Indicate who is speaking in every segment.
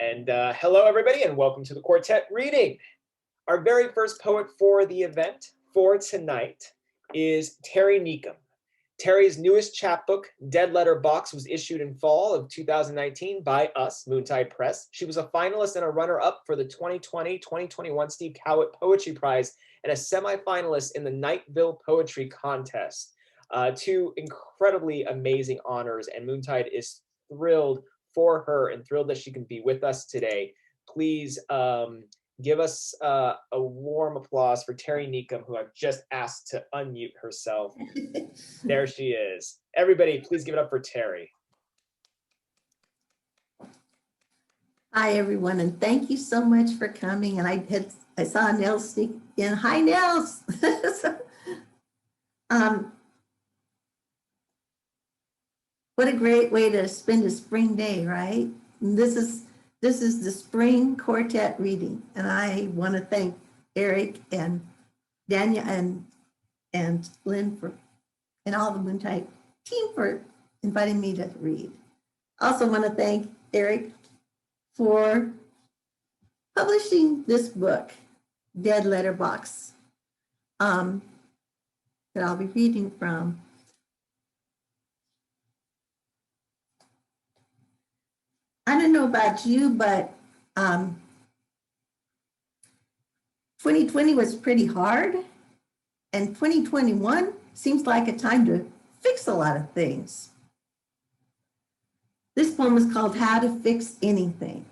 Speaker 1: And hello, everybody, and welcome to the Quartet reading. Our very first poet for the event for tonight is Terri Niccum. Terri's newest chapbook, Dead Letter Box, was issued in fall of 2019 by us, Moontide Press. She was a finalist and a runner-up for the 2020-2021 Steve Cowett Poetry Prize and a semi-finalist in the Nightville Poetry Contest. Two incredibly amazing honors, and Moontide is thrilled for her and thrilled that she can be with us today. Please give us a warm applause for Terri Niccum, who I've just asked to unmute herself. There she is. Everybody, please give it up for Terri.
Speaker 2: Hi, everyone, and thank you so much for coming. And I saw Nels sneak in. Hi, Nels. What a great way to spend a spring day, right? And this is the spring quartet reading, and I want to thank Eric and Dania and Lynn and all the Moontide team for inviting me to read. I also want to thank Eric for publishing this book, Dead Letter Box, that I'll be reading from. I don't know about you, but 2020 was pretty hard, and 2021 seems like a time to fix a lot of things. This poem is called How to Fix Anything.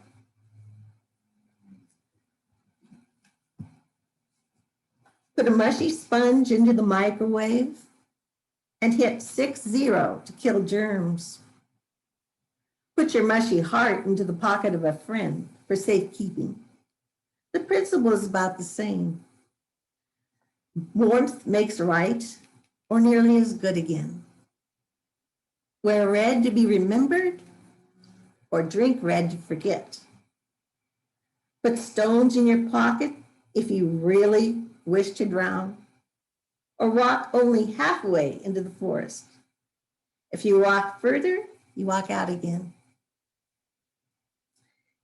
Speaker 2: Put a mushy sponge into the microwave and hit 60 to kill germs. Put your mushy heart into the pocket of a friend for safekeeping. The principle is about the same. Warmth makes right, or nearly as good again. Wear red to be remembered, or drink red to forget. Put stones in your pocket if you really wish to drown, or walk only halfway into the forest. If you walk further, you walk out again.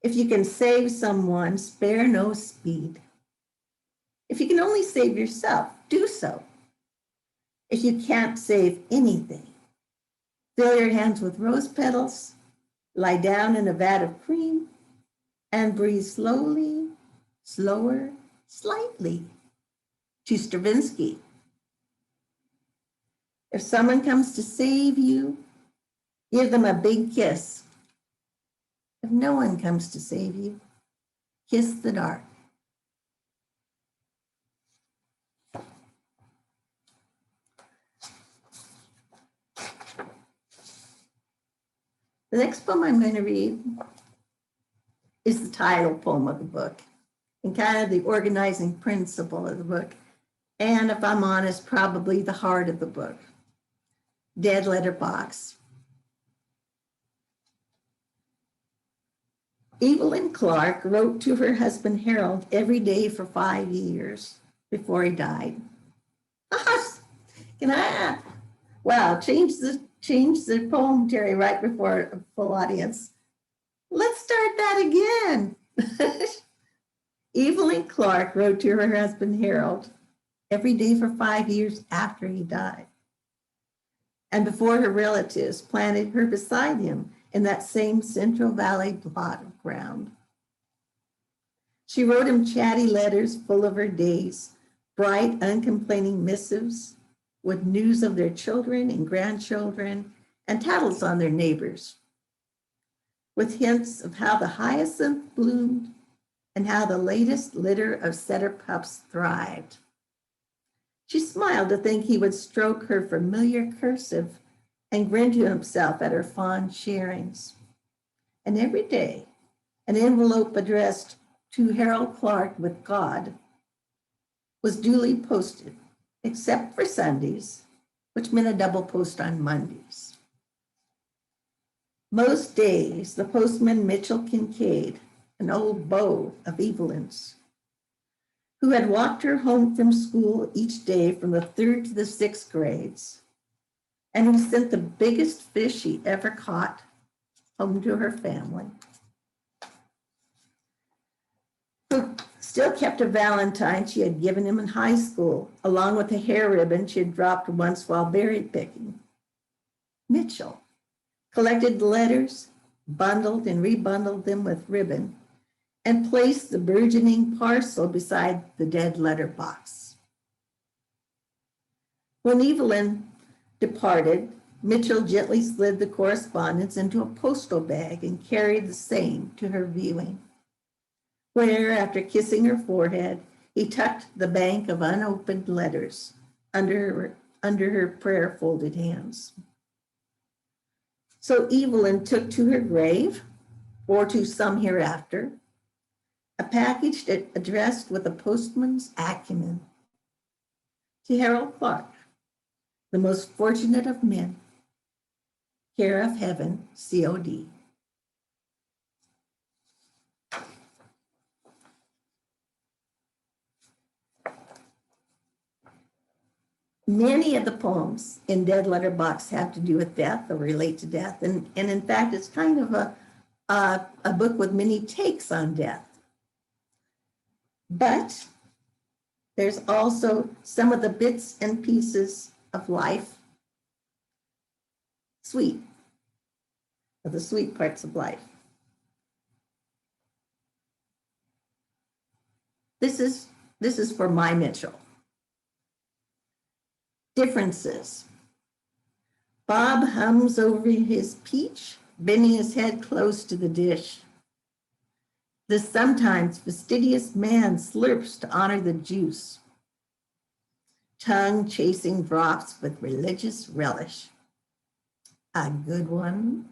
Speaker 2: If you can save someone, spare no speed. If you can only save yourself, do so. If you can't save anything, fill your hands with rose petals, lie down in a vat of cream, and breathe slowly, slower, slightly, to Stravinsky. If someone comes to save you, give them a big kiss. If no one comes to save you, kiss the dark. The next poem I'm going to read is the title poem of the book and kind of the organizing principle of the book. And if I'm honest, probably the heart of the book, Dead Letter Box. Evelyn Clark wrote to her husband Harold every day for 5 years before he died. Can I? Wow, change the poem, Terri, right before a full audience. Let's start that again. Evelyn Clark wrote to her husband Harold every day for 5 years after he died, and before her relatives planted her beside him in that same Central Valley plot of ground. She wrote him chatty letters full of her days, bright, uncomplaining missives with news of their children and grandchildren and tattles on their neighbors, with hints of how the hyacinth bloomed and how the latest litter of setter pups thrived. She smiled to think he would stroke her familiar cursive and grin to himself at her fond sharings. And every day, an envelope addressed to Harold Clark with God was duly posted, except for Sundays, which meant a double post on Mondays. Most days, the postman Mitchell Kincaid, an old beau of Evelyn's, who had walked her home from school each day from the 3rd to the 6th grades, and who sent the biggest fish he ever caught home to her family. who still kept a valentine she had given him in high school, along with a hair ribbon she had dropped once while berry picking. Mitchell collected the letters, bundled and rebundled them with ribbon, and placed the burgeoning parcel beside the dead letter box. When Evelyn departed, Mitchell gently slid the correspondence into a postal bag and carried the same to her viewing, where, after kissing her forehead, he tucked the bank of unopened letters under her prayer-folded hands. So Evelyn took to her grave, or to some hereafter, a package addressed with a postman's acumen to Harold Clark, the most fortunate of men, care of heaven, C.O.D. Many of the poems in Dead Letter Box have to do with death or relate to death. And in fact, it's kind of a book with many takes on death. But there's also some of the bits and pieces of life, sweet, of the sweet parts of life. This is for my Mitchell. Differences. Bob hums over his peach, bending his head close to the dish. The sometimes fastidious man slurps to honor the juice, tongue chasing drops with religious relish. A good one?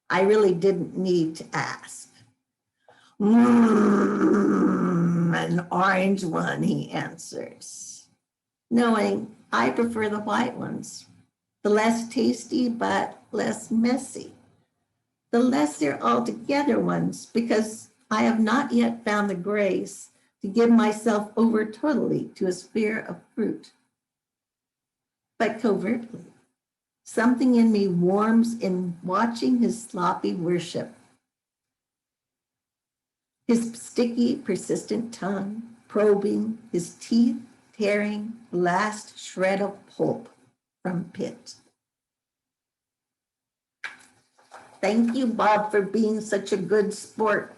Speaker 2: I really didn't need to ask. An orange one, he answers, knowing I prefer the white ones, the less tasty but less messy, the lesser altogether ones, because I have not yet found the grace to give myself over totally to a sphere of fruit. But covertly, something in me warms in watching his sloppy worship. His sticky, persistent tongue probing, his teeth tearing the last shred of pulp from pit. Thank you, Bob, for being such a good sport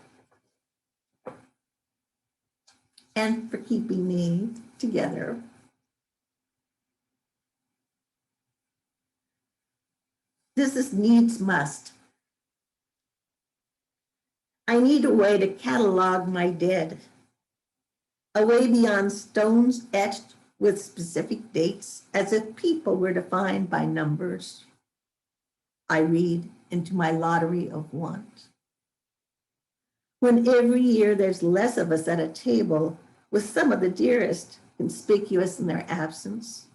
Speaker 2: and for keeping me together. This is needs must. I need a way to catalog my dead, a way beyond stones etched with specific dates, as if people were defined by numbers. I read into my lottery of want. When every year there's less of us at a table, with some of the dearest conspicuous in their absence,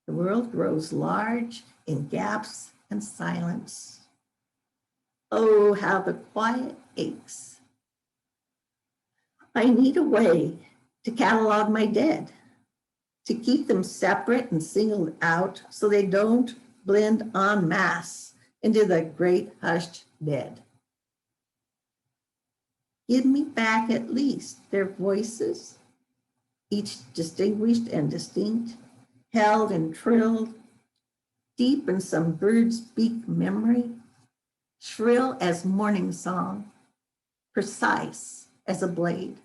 Speaker 2: the world grows large in gaps and silence. Oh, how the quiet aches. I need a way to catalog my dead, to keep them separate and singled out so they don't blend en masse into the great hushed dead. Give me back at least their voices, each distinguished and distinct, held and trilled, deep in some bird's beak memory, shrill as morning song, precise as a blade.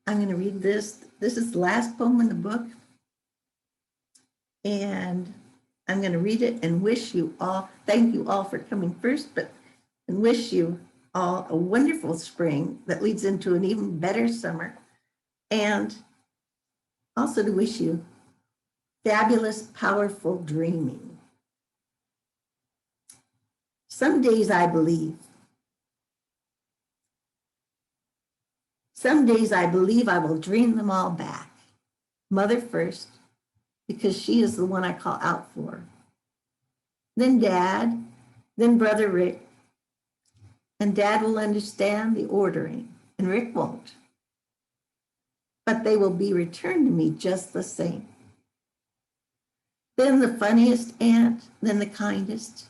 Speaker 2: I'm going to read this. This is the last poem in the book. And I'm going to read it and wish you all, thank you all for coming first, and wish you all a wonderful spring that leads into an even better summer. And also to wish you fabulous, powerful dreaming. Some days I believe. Some days I believe I will dream them all back. Mother first, because she is the one I call out for. Then Dad, then Brother Rick. And Dad will understand the ordering, and Rick won't. but they will be returned to me just the same. Then the funniest aunt, then the kindest,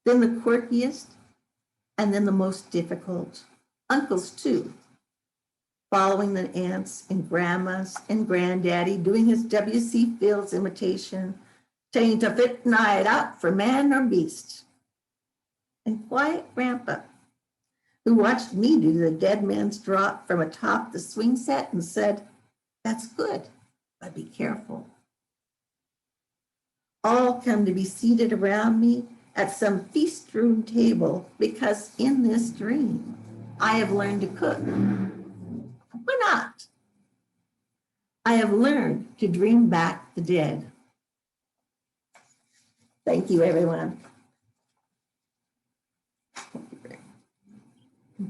Speaker 2: then the quirkiest, and then the most difficult. Uncles, too, following the aunts and grandmas and granddaddy, doing his W.C. Fields imitation, saying to fit night out for man or beast. And quiet grandpa, who watched me do the dead man's drop from atop the swing set and said, "That's good, but be careful." All come to be seated around me at some feast-strewn table because in this dream, I have learned to cook. Why not? I have learned to dream back the dead. Thank you, everyone.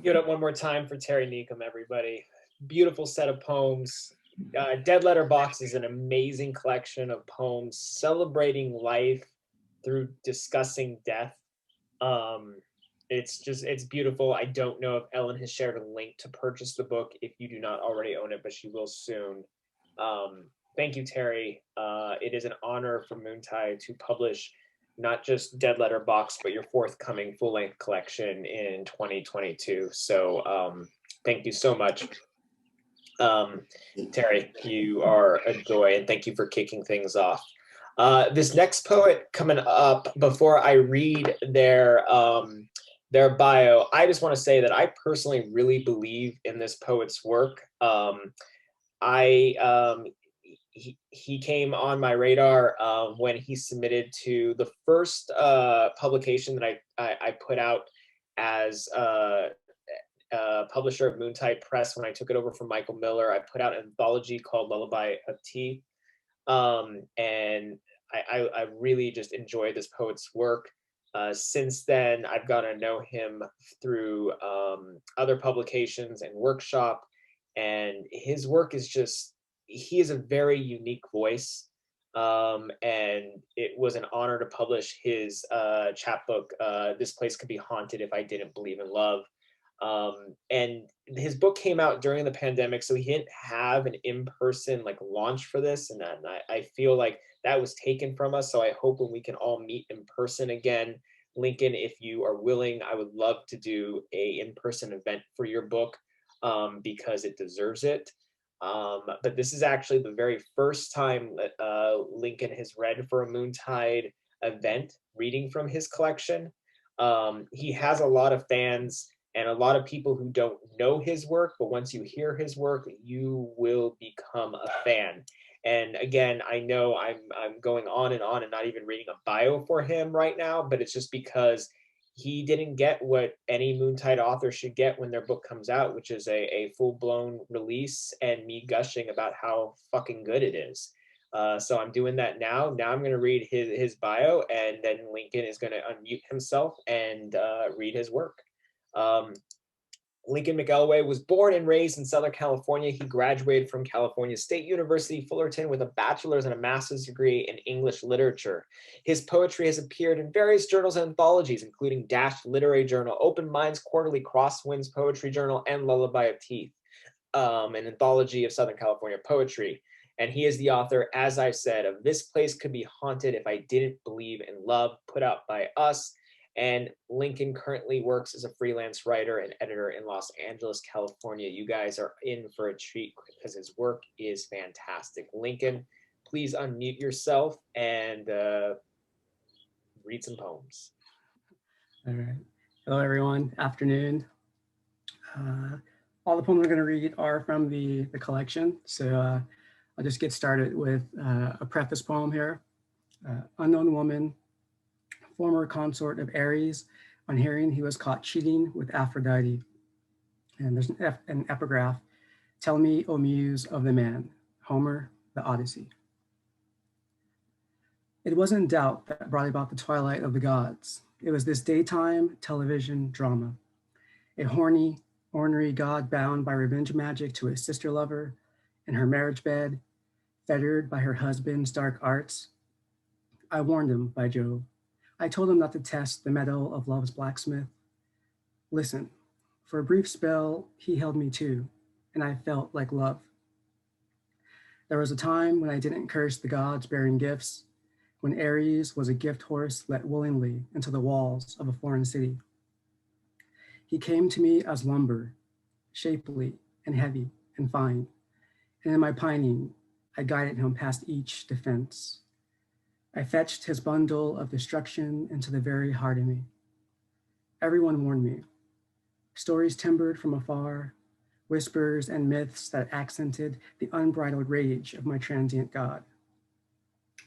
Speaker 1: Give it up one more time for Terri Niccum, everybody. Beautiful set of poems. Dead Letter Box is an amazing collection of poems celebrating life through discussing death. It's beautiful. I don't know if Ellen has shared a link to purchase the book if you do not already own it, but she will soon. Thank you, Terri. It is an honor for Moontide to publish not just Dead Letter Box, but your forthcoming full-length collection in 2022. So thank you so much. Terri, you are a joy, and thank you for kicking things off. This next poet coming up, before I read their bio, I just want to say that I personally really believe in this poet's work. He came on my radar when he submitted to the first publication that I put out as publisher of Moontide Press. When I took it over from Michael Miller, I put out an anthology called Lullaby of Tea. And I really just enjoyed this poet's work. Since then, I've gotten to know him through other publications and workshop, and his work is just, he is a very unique voice. And it was an honor to publish his chapbook, This Place Could Be Haunted If I Didn't Believe in Love. And his book came out during the pandemic, so he didn't have an in-person like launch for this, and I feel like that was taken from us. So I hope when we can all meet in person again, Lincoln, if you are willing, I would love to do a in-person event for your book, because it deserves it. But this is actually the very first time that Lincoln has read for a Moontide event, reading from his collection. He has a lot of fans and a lot of people who don't know his work, but once you hear his work, you will become a fan. And again, I know I'm going on and not even reading a bio for him right now, but it's just because he didn't get what any Moontide author should get when their book comes out, which is a full-blown release and me gushing about how fucking good it is. So I'm doing that now. Now I'm going to read his bio, and then Lincoln is going to unmute himself and read his work. Lincoln McElwee was born and raised in Southern California. He graduated from California State University, Fullerton, with a bachelor's and a master's degree in English literature. His poetry has appeared in various journals and anthologies, including Dash Literary Journal, Open Minds Quarterly, Crosswinds Poetry Journal, and Lullaby of Teeth, an anthology of Southern California poetry. And he is the author, as I said, of This Place Could Be Haunted If I Didn't Believe in Love, put out by us. And Lincoln currently works as a freelance writer and editor in Los Angeles, California. You guys are in for a treat because his work is fantastic. Lincoln, please unmute yourself and read some poems.
Speaker 3: All right. Hello, everyone. Afternoon. All the poems I'm going to read are from the collection. So I'll just get started with a preface poem here. Unknown woman, former consort of Ares, on hearing he was caught cheating with Aphrodite. And there's an epigraph. Tell me, O muse of the man, Homer, the Odyssey. It wasn't doubt that brought about the twilight of the gods. It was this daytime television drama. A horny, ornery god bound by revenge magic to a sister lover in her marriage bed, fettered by her husband's dark arts. I warned him, by Jove. I told him not to test the metal of love's blacksmith. Listen, for a brief spell, he held me too, and I felt like love. There was a time when I didn't curse the gods bearing gifts, when Ares was a gift horse let willingly into the walls of a foreign city. He came to me as lumber, shapely and heavy and fine, and in my pining, I guided him past each defense. I fetched his bundle of destruction into the very heart of me. Everyone warned me. Stories timbered from afar, whispers and myths that accented the unbridled rage of my transient god.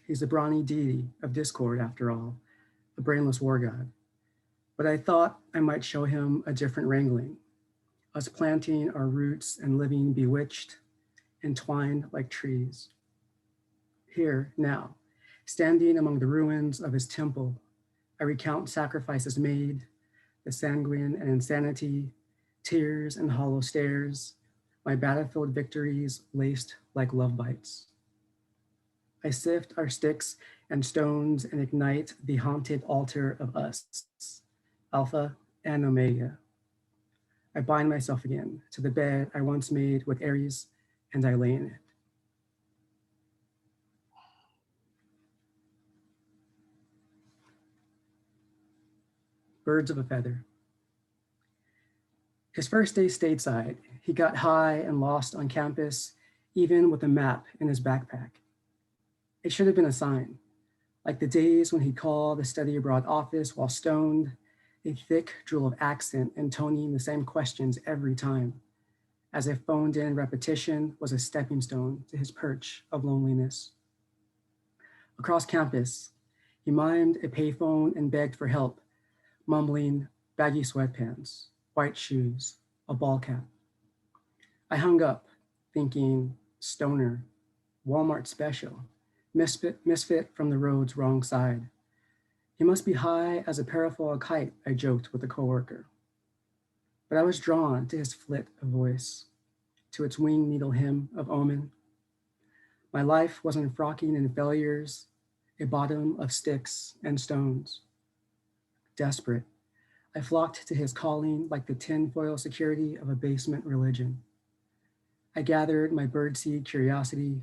Speaker 3: He's the brawny deity of discord, after all, a brainless war god. But I thought I might show him a different wrangling, us planting our roots and living bewitched, entwined like trees. Here, now, standing among the ruins of his temple, I recount sacrifices made, the sanguine and insanity, tears and hollow stares, my battlefield victories laced like love bites. I sift our sticks and stones and ignite the haunted altar of us, Alpha and Omega. I bind myself again to the bed I once made with Ares, and I lay in it. Birds of a feather. His first day stateside, he got high and lost on campus, even with a map in his backpack. It should have been a sign, like the days when he'd call the study abroad office while stoned, a thick drool of accent intoning the same questions every time, as if phoned in repetition was a stepping stone to his perch of loneliness. Across campus, he mimed a payphone and begged for help, mumbling baggy sweatpants, white shoes, a ball cap. I hung up, thinking, stoner, Walmart special, misfit from the road's wrong side. He must be high as a parafoil kite, I joked with a coworker. But I was drawn to his flit of voice, to its wing needle hymn of omen. My life wasn't frocking in failures, a bottom of sticks and stones. Desperate, I flocked to his calling like the tinfoil security of a basement religion. I gathered my birdseed curiosity,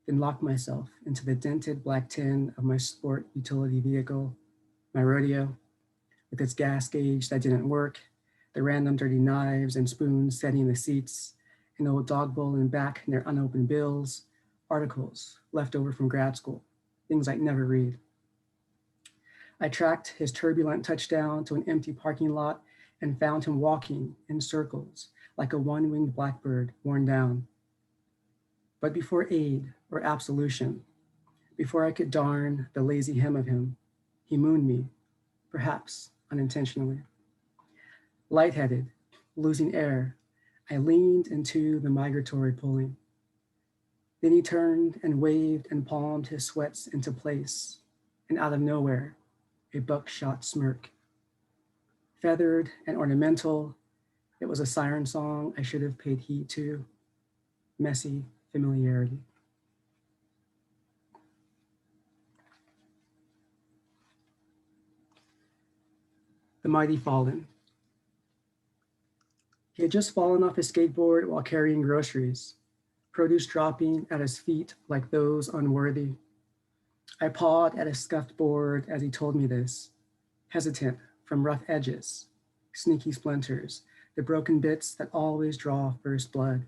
Speaker 3: then locked myself into the dented black tin of my sport utility vehicle, my rodeo, with its gas gauge that didn't work, the random dirty knives and spoons setting the seats, an old dog bowl in back near unopened bills, articles left over from grad school, things I'd never read. I tracked his turbulent touchdown to an empty parking lot and found him walking in circles like a one-winged blackbird worn down. But before aid or absolution, before I could darn the lazy hem of him, he mooned me, perhaps unintentionally. Lightheaded, losing air, I leaned into the migratory pulling. Then he turned and waved and palmed his sweats into place, and out of nowhere, a buckshot smirk. Feathered and ornamental, it was a siren song I should have paid heed to. Messy familiarity. The mighty fallen. He had just fallen off his skateboard while carrying groceries, produce dropping at his feet like those unworthy. I pawed at his scuffed board as he told me this, hesitant from rough edges, sneaky splinters, the broken bits that always draw first blood.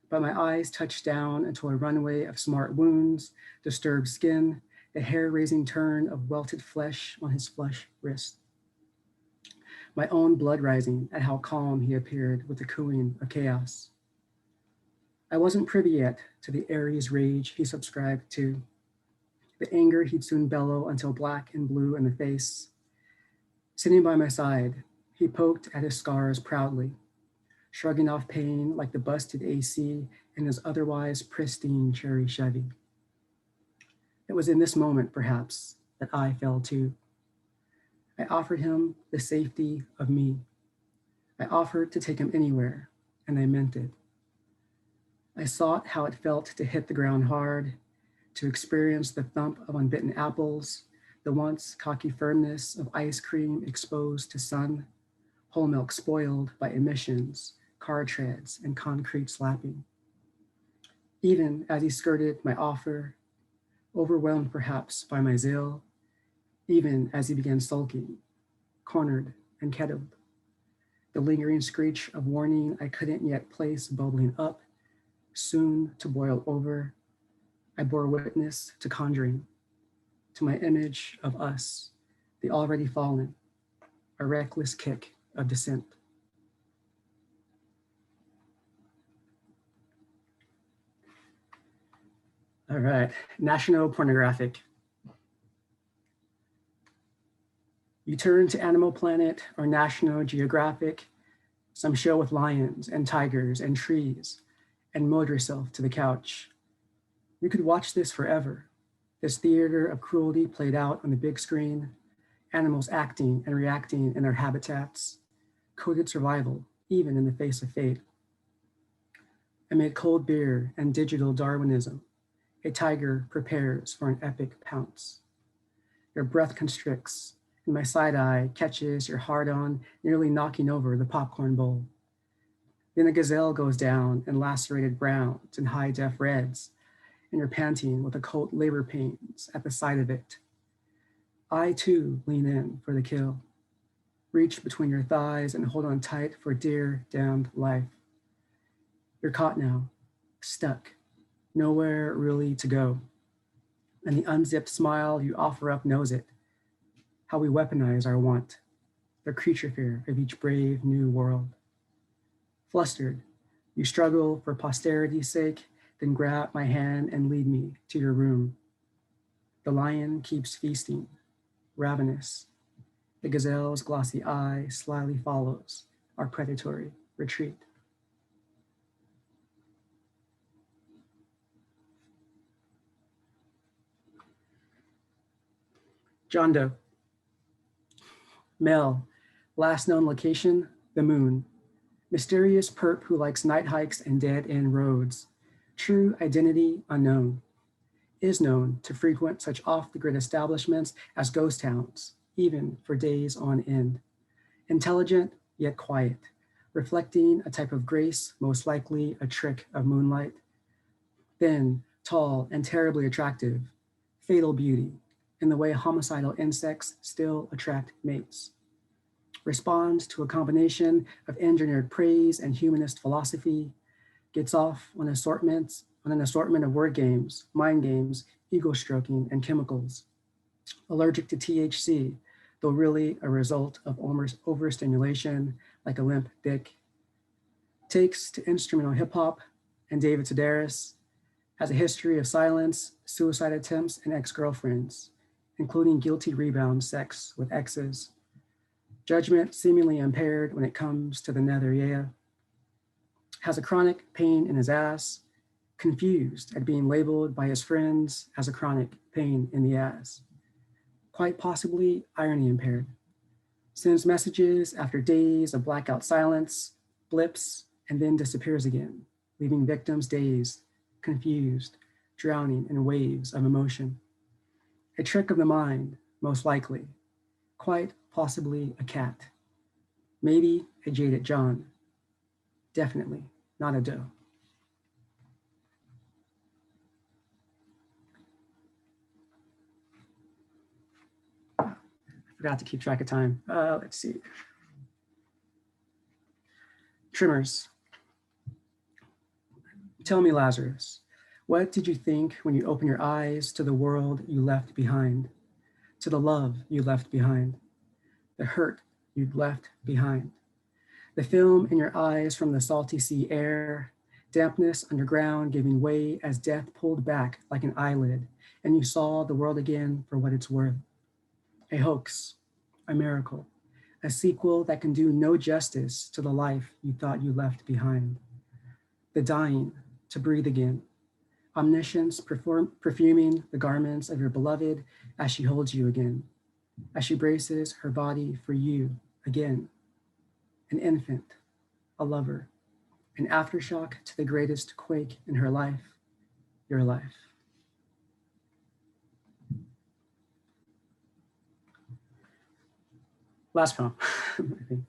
Speaker 3: But my eyes touched down into a runway of smart wounds, disturbed skin, the hair-raising turn of welted flesh on his flush wrist. My own blood rising at how calm he appeared with the cooing of chaos. I wasn't privy yet to the Ares rage he subscribed to, the anger he'd soon bellow until black and blue in the face. Sitting by my side, he poked at his scars proudly, shrugging off pain like the busted AC in his otherwise pristine cherry Chevy. It was in this moment, perhaps, that I fell too. I offered him the safety of me. I offered to take him anywhere, and I meant it. I sought how it felt to hit the ground hard, to experience the thump of unbitten apples, the once cocky firmness of ice cream exposed to sun, whole milk spoiled by emissions, car treads, and concrete slapping. even as he skirted my offer, overwhelmed perhaps by my zeal, even as he began sulking, cornered and kettled. The lingering screech of warning I couldn't yet place bubbling up, soon to boil over, I bore witness to conjuring, to my image of us, the already fallen, a reckless kick of descent. All right, National Pornographic. You turn to Animal Planet or National Geographic, some show with lions and tigers and trees, and mold yourself to the couch. You could watch this forever. This theater of cruelty played out on the big screen, animals acting and reacting in their habitats, coded survival, even in the face of fate. Amid cold beer and digital Darwinism, a tiger prepares for an epic pounce. Your breath constricts, and my side eye catches your hard-on, nearly knocking over the popcorn bowl. Then a gazelle goes down in lacerated browns and high-def reds, and you're panting with occult labor pains at the sight of it. I too lean in for the kill, reach between your thighs and hold on tight for dear damned life. You're caught now, stuck, nowhere really to go. And the unzipped smile you offer up knows it, how we weaponize our want, the creature fear of each brave new world. Flustered, you struggle for posterity's sake, then grab my hand and lead me to your room. The lion keeps feasting, ravenous. The gazelle's glossy eye slyly follows our predatory retreat. John Doe. Male, last known location, the moon. Mysterious perp who likes night hikes and dead-end roads. True identity unknown. Is known to frequent such off-the-grid establishments as ghost towns, even for days on end. Intelligent, yet quiet, reflecting a type of grace, most likely a trick of moonlight. Thin, tall, and terribly attractive, fatal beauty, in the way homicidal insects still attract mates. Responds to a combination of engineered praise and humanist philosophy, gets off on an assortment of word games, mind games, ego stroking, and chemicals. Allergic to THC, though really a result of overstimulation, like a limp dick. Takes to instrumental hip hop and David Sedaris, has a history of silence, suicide attempts, and ex-girlfriends, including guilty rebound sex with exes. Judgment seemingly impaired when it comes to the nether, yeah. Has a chronic pain in his ass, confused at being labeled by his friends as a chronic pain in the ass. Quite possibly irony impaired. Sends messages after days of blackout silence, blips, and then disappears again, leaving victims dazed, confused, drowning in waves of emotion. A trick of the mind, most likely. Quite possibly a cat. Maybe a jaded John. Definitely not a Doe. I forgot to keep track of time. Let's see. Trimmers. Tell me, Lazarus, what did you think when you opened your eyes to the world you left behind, to the love you left behind, the hurt you'd left behind, the film in your eyes from the salty sea air, dampness underground giving way as death pulled back like an eyelid, and you saw the world again for what it's worth. A hoax, a miracle, a sequel that can do no justice to the life you thought you left behind. The dying to breathe again, omniscience perfuming the garments of your beloved as she holds you again, as she braces her body for you again. An infant, a lover, an aftershock to the greatest quake in her life, your life. Last poem, I think.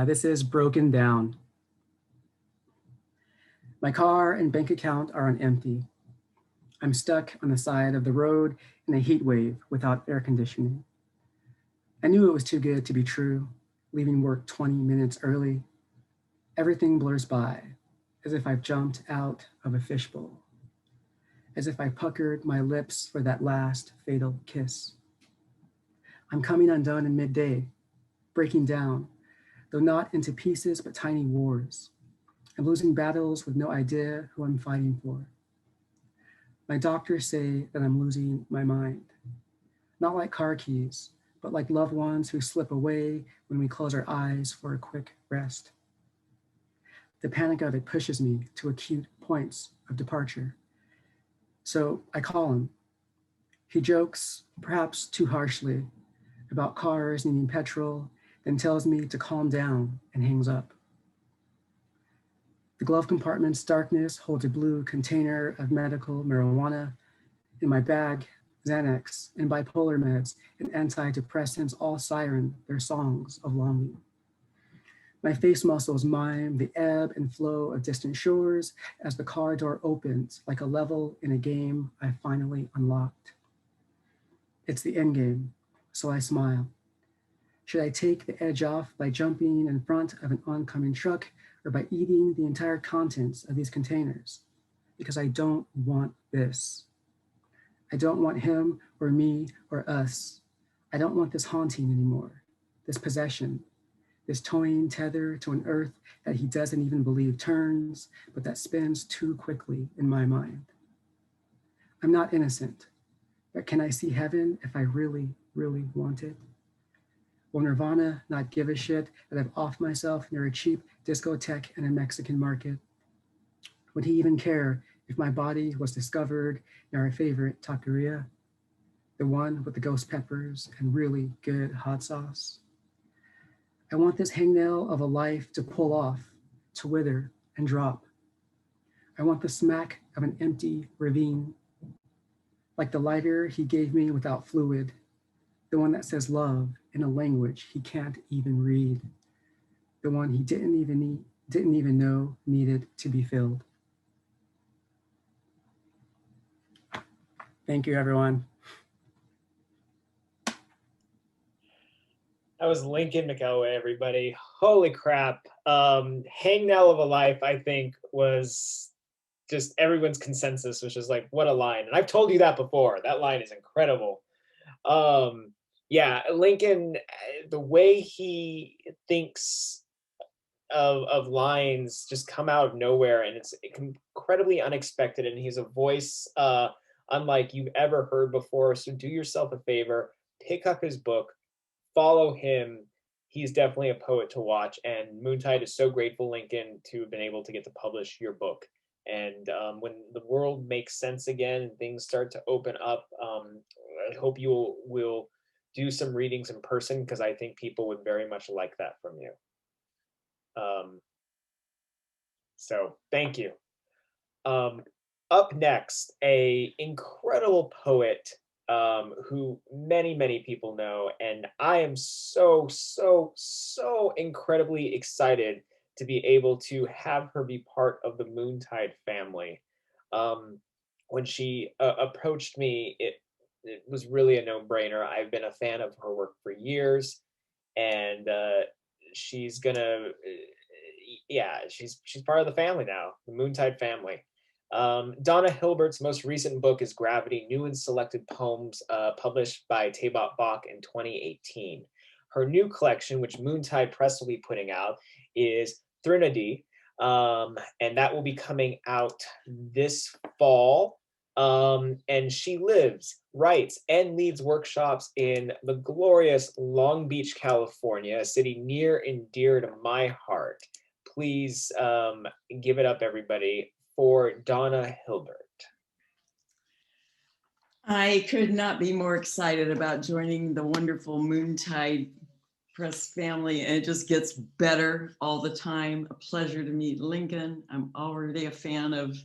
Speaker 3: This is Broken Down. My car and bank account are on empty. I'm stuck on the side of the road in a heat wave without air conditioning. I knew it was too good to be true, leaving work 20 minutes early. Everything blurs by, as if I've jumped out of a fishbowl, as if I puckered my lips for that last fatal kiss. I'm coming undone in midday, breaking down, though not into pieces but tiny wars. I'm losing battles with no idea who I'm fighting for. My doctors say that I'm losing my mind, not like car keys, but like loved ones who slip away when we close our eyes for a quick rest. The panic of it pushes me to acute points of departure. So I call him. He jokes, perhaps too harshly, about cars needing petrol, then tells me to calm down and hangs up. The glove compartment's darkness holds a blue container of medical marijuana. In my bag, Xanax and bipolar meds and antidepressants all siren their songs of longing. My face muscles mime the ebb and flow of distant shores as the car door opens like a level in a game I finally unlocked. It's the end game, so I smile. Should I take the edge off by jumping in front of an oncoming truck or by eating the entire contents of these containers? Because I don't want this. I don't want him or me or us. I don't want this haunting anymore, this possession, this towing tether to an earth that he doesn't even believe turns, but that spins too quickly in my mind. I'm not innocent, but can I see heaven if I really, really want it? Will Nirvana not give a shit that I've offed myself near a cheap discotheque in a Mexican market? Would he even care if my body was discovered near our favorite taqueria, the one with the ghost peppers and really good hot sauce? I want this hangnail of a life to pull off, to wither and drop. I want the smack of an empty ravine, like the lighter he gave me without fluid, the one that says love in a language he can't even read, the one he didn't even know needed to be filled. Thank you, everyone.
Speaker 1: That was Lincoln McElwee, everybody. Holy crap. Hangnail of a Life, I think, was just everyone's consensus, which is like, what a line. And I've told you that before. That line is incredible. Yeah, Lincoln, the way he thinks of lines just come out of nowhere, and it's incredibly unexpected, and he's a voice unlike you've ever heard before. So do yourself a favor, pick up his book, follow him. He's definitely a poet to watch, and Moontide is so grateful, Lincoln, to have been able to get to publish your book. And when the world makes sense again and things start to open up, I hope you will do some readings in person, because I think people would very much like that from you. So thank you. Up next, a incredible poet who many people know, and I am so incredibly excited to be able to have her be part of the Moontide family. When she approached me, it was really a no-brainer. I've been a fan of her work for years, and she's gonna, yeah, she's part of the family now, the Moontide family. Donna Hilbert's most recent book is Gravity, New and Selected Poems, published by Tabot Bach in 2018. Her new collection, which Moontide Press will be putting out, is THRENODY, and that will be coming out this fall. And she lives, writes, and leads workshops in the glorious Long Beach, California, a city near and dear to my heart. Please give it up, everybody, for Donna Hilbert.
Speaker 4: I could not be more excited about joining the wonderful Moontide Press family, and it just gets better all the time. A pleasure to meet Lincoln. I'm already a fan of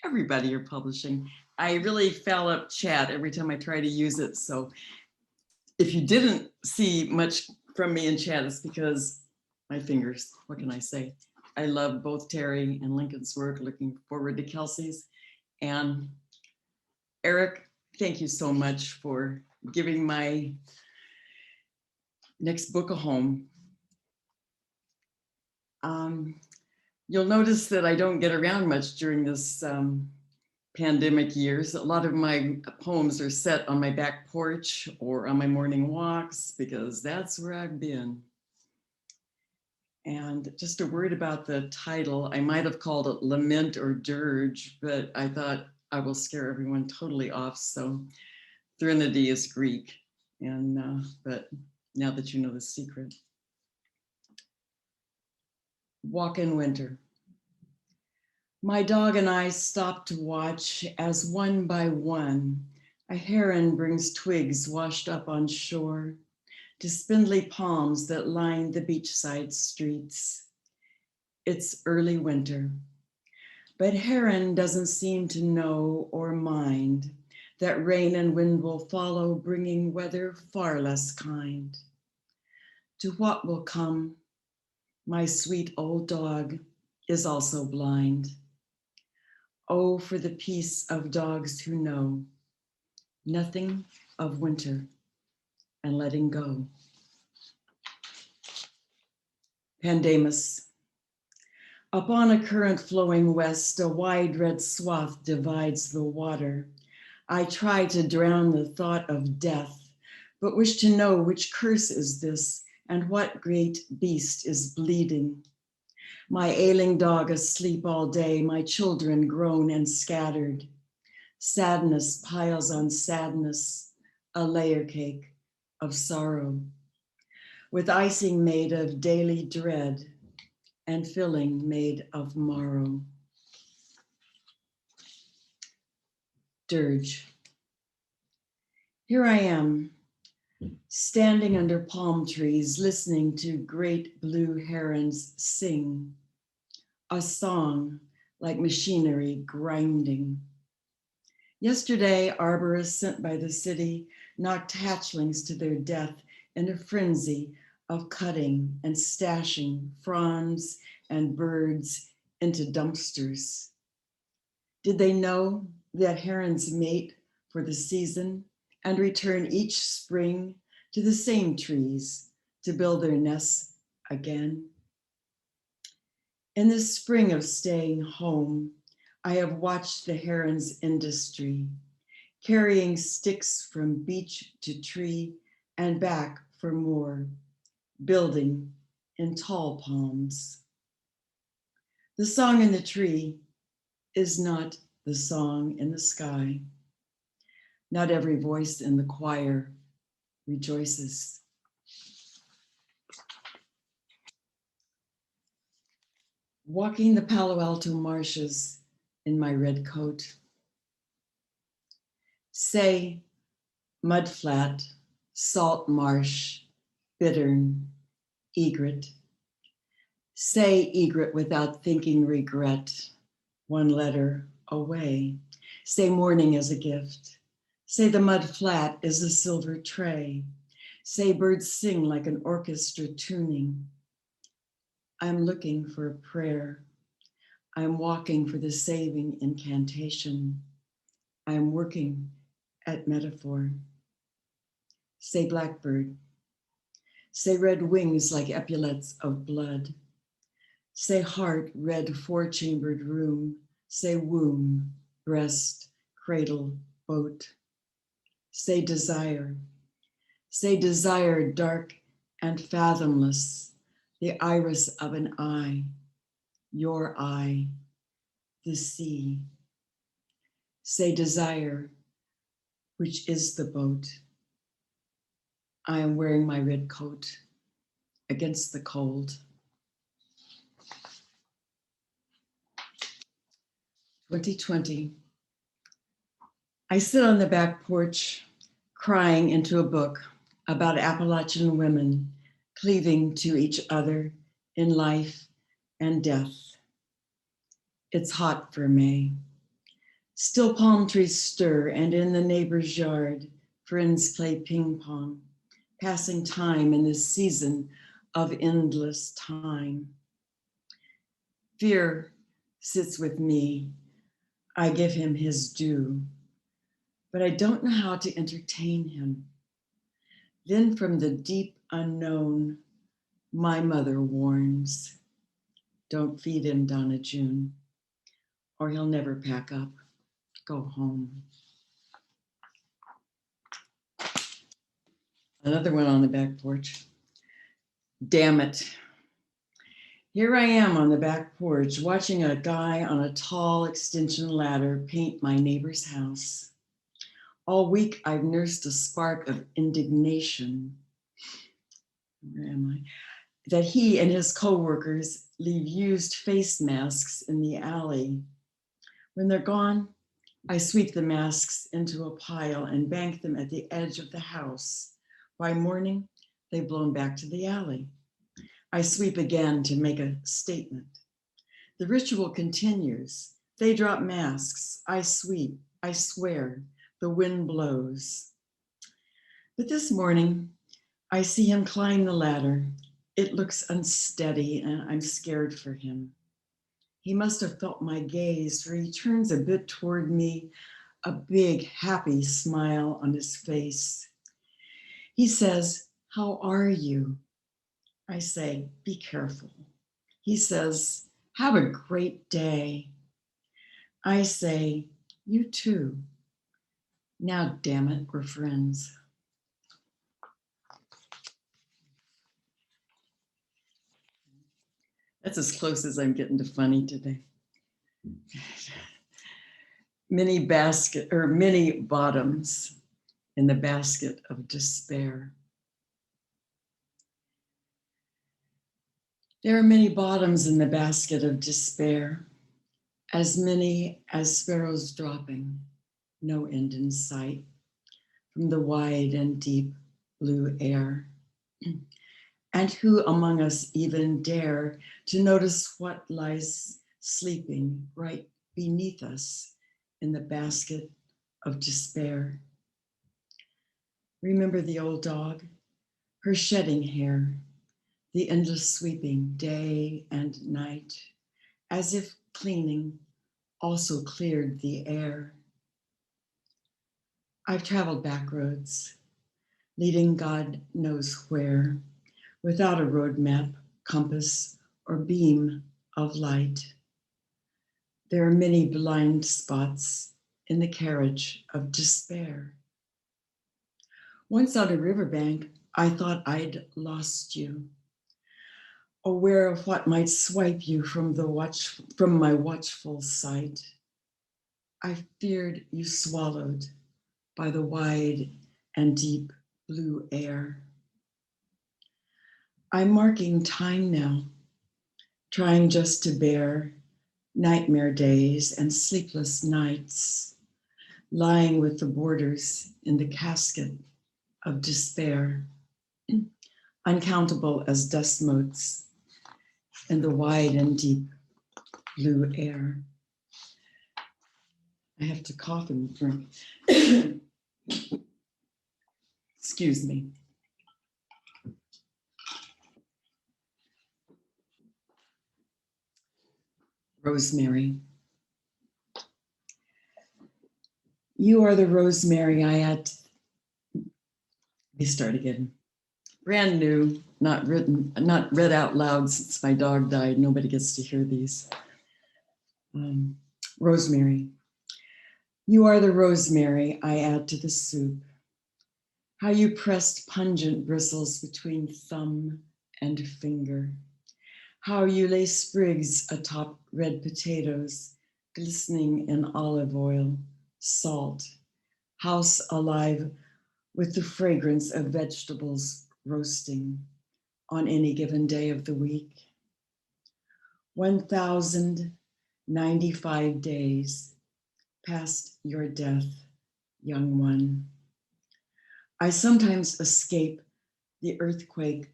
Speaker 4: everybody you're publishing. I really foul up chat every time I try to use it. So if you didn't see much from me in chat, it's because my fingers, what can I say? I love both Terri and Lincoln's work. Looking forward to Kelsey's. And Eric, thank you so much for giving my next book a home. You'll notice that I don't get around much during this pandemic years. A lot of my poems are set on my back porch or on my morning walks because that's where I've been. And just a word about the title. I might have called it Lament or Dirge, but I thought I will scare everyone totally off. So THRENODY is Greek. And but now that you know the secret. Walk in winter. My dog and I stop to watch as one by one, a heron brings twigs washed up on shore to spindly palms that line the beachside streets. It's early winter, but heron doesn't seem to know or mind that rain and wind will follow, bringing weather far less kind. To what will come, my sweet old dog is also blind. Oh, for the peace of dogs who know nothing of winter and letting go. Pandemus. Upon a current flowing west, a wide red swath divides the water. I try to drown the thought of death, but wish to know which curse is this and what great beast is bleeding. My ailing dog asleep all day, my children grown and scattered. Sadness piles on sadness, a layer cake of sorrow, with icing made of daily dread and filling made of morrow. Dirge. Here I am, standing under palm trees, listening to great blue herons sing, a song like machinery grinding. Yesterday, arborists sent by the city knocked hatchlings to their death in a frenzy of cutting and stashing fronds and birds into dumpsters. Did they know that herons mate for the season and return each spring to the same trees to build their nests again? In this spring of staying home, I have watched the heron's industry, carrying sticks from beach to tree and back for more, building in tall palms. The song in the tree is not the song in the sky. Not every voice in the choir rejoices. Walking the Palo Alto marshes in my red coat. Say, mudflat, salt marsh, bittern, egret. Say egret without thinking regret, one letter away. Say morning as a gift. Say the mud flat is a silver tray. Say birds sing like an orchestra tuning. I'm looking for a prayer. I'm walking for the saving incantation. I'm working at metaphor. Say blackbird. Say red wings like epaulets of blood. Say heart, red four-chambered room. Say womb, breast, cradle, boat. Say desire. Say desire dark and fathomless, the iris of an eye, your eye, the sea. Say desire, which is the boat. I am wearing my red coat against the cold. 2020. I sit on the back porch crying into a book about Appalachian women cleaving to each other in life and death. It's hot for May. Still palm trees stir, and in the neighbor's yard, friends play ping pong, passing time in this season of endless time. Fear sits with me. I give him his due, but I don't know how to entertain him. Then from the deep unknown, my mother warns, don't feed him, Donna June, or he'll never pack up, go home. Another one on the back porch. Damn it. Here I am on the back porch watching a guy on a tall extension ladder paint my neighbor's house. All week I've nursed a spark of indignation. Where am I? That he and his coworkers leave used face masks in the alley. When they're gone, I sweep the masks into a pile and bank them at the edge of the house. By morning, they've blown back to the alley. I sweep again to make a statement. The ritual continues. They drop masks. I sweep. I swear. The wind blows. But this morning, I see him climb the ladder. It looks unsteady, and I'm scared for him. He must have felt my gaze, for he turns a bit toward me, a big, happy smile on his face. He says, "How are you?" I say, "Be careful." He says, "Have a great day." I say, "You too." Now, damn it, we're friends. That's as close as I'm getting to funny today. Many bottoms in the basket of despair. There are many bottoms in the basket of despair, as many as sparrows dropping, no end in sight, from the wide and deep blue air. And who among us even dare to notice what lies sleeping right beneath us in the basket of despair? Remember the old dog, her shedding hair, the endless sweeping day and night, as if cleaning also cleared the air. I've traveled back roads, leading God knows where, without a road map, compass, or beam of light. There are many blind spots in the carriage of despair. Once on a riverbank, I thought I'd lost you, aware of what might swipe you from my watchful sight. I feared you swallowed by the wide and deep blue air. I'm marking time now, trying just to bear nightmare days and sleepless nights, lying with the borders in the casket of despair, uncountable as dust motes in the wide and deep blue air. I have to cough and drink. Excuse me. Rosemary. You are the rosemary I had. Let me start again. Brand new, not read out loud since my dog died. Nobody gets to hear these. Rosemary. You are the rosemary I add to the soup. How you pressed pungent bristles between thumb and finger. How you lay sprigs atop red potatoes, glistening in olive oil, salt, house alive with the fragrance of vegetables roasting on any given day of the week. 1,095 days past your death, young one. I sometimes escape the earthquake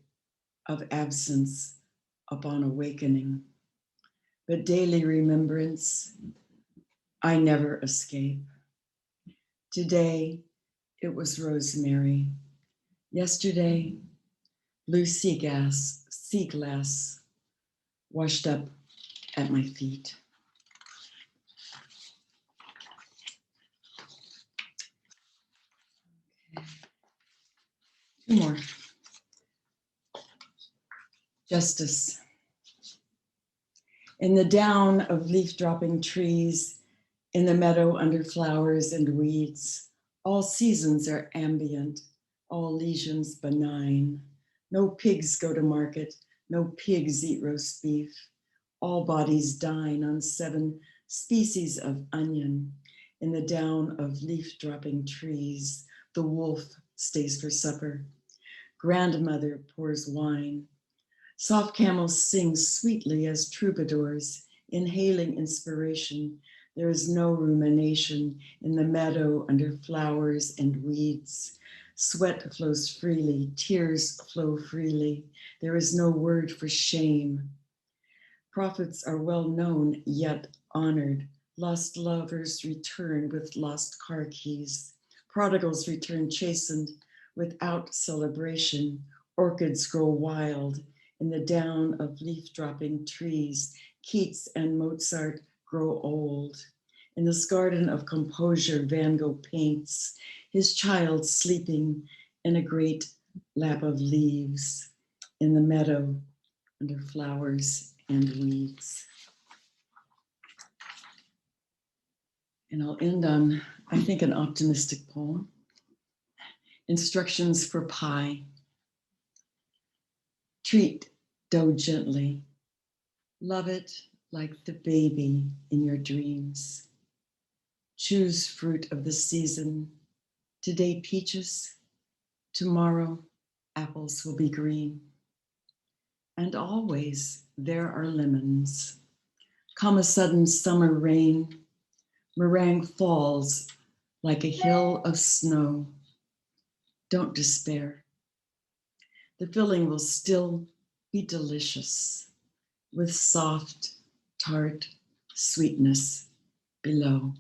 Speaker 4: of absence upon awakening, but daily remembrance, I never escape. Today, it was rosemary. Yesterday, blue sea glass washed up at my feet. Two more. Justice. In the down of leaf-dropping trees, in the meadow under flowers and weeds, all seasons are ambient, all lesions benign. No pigs go to market, no pigs eat roast beef. All bodies dine on 7 species of onion. In the down of leaf-dropping trees, the wolf stays for supper. Grandmother pours wine. Soft camels sing sweetly as troubadours, inhaling inspiration. There is no rumination in the meadow under flowers and weeds. Sweat flows freely, tears flow freely. There is no word for shame. Prophets are well known, yet honored. Lost lovers return with lost car keys. Prodigals return chastened without celebration. Orchids grow wild in the down of leaf-dropping trees. Keats and Mozart grow old. In this garden of composure, Van Gogh paints his child sleeping in a great lap of leaves in the meadow under flowers and weeds. And I'll end on, I think, an optimistic poem. Instructions for pie. Treat dough gently. Love it like the baby in your dreams. Choose fruit of the season. Today peaches, tomorrow apples will be green. And always there are lemons. Come a sudden summer rain, meringue falls like a hill of snow. Don't despair. The filling will still be delicious with soft, tart sweetness below.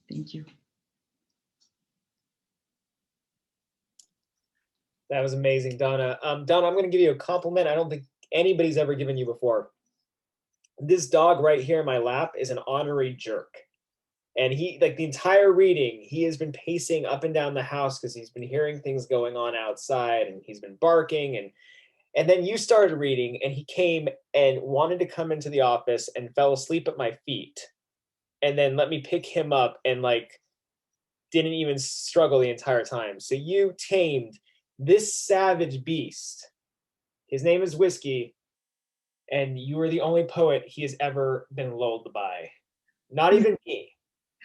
Speaker 4: Thank you.
Speaker 1: That was amazing, Donna. Donna, I'm going to give you a compliment I don't think anybody's ever given you before. This dog right here in my lap is an honorary jerk. And he, like the entire reading, he has been pacing up and down the house because he's been hearing things going on outside and he's been barking. And then you started reading and he came and wanted to come into the office and fell asleep at my feet. And then let me pick him up and like didn't even struggle the entire time. So you tamed this savage beast. His name is Whiskey, and you are the only poet he has ever been lulled by. Not even me.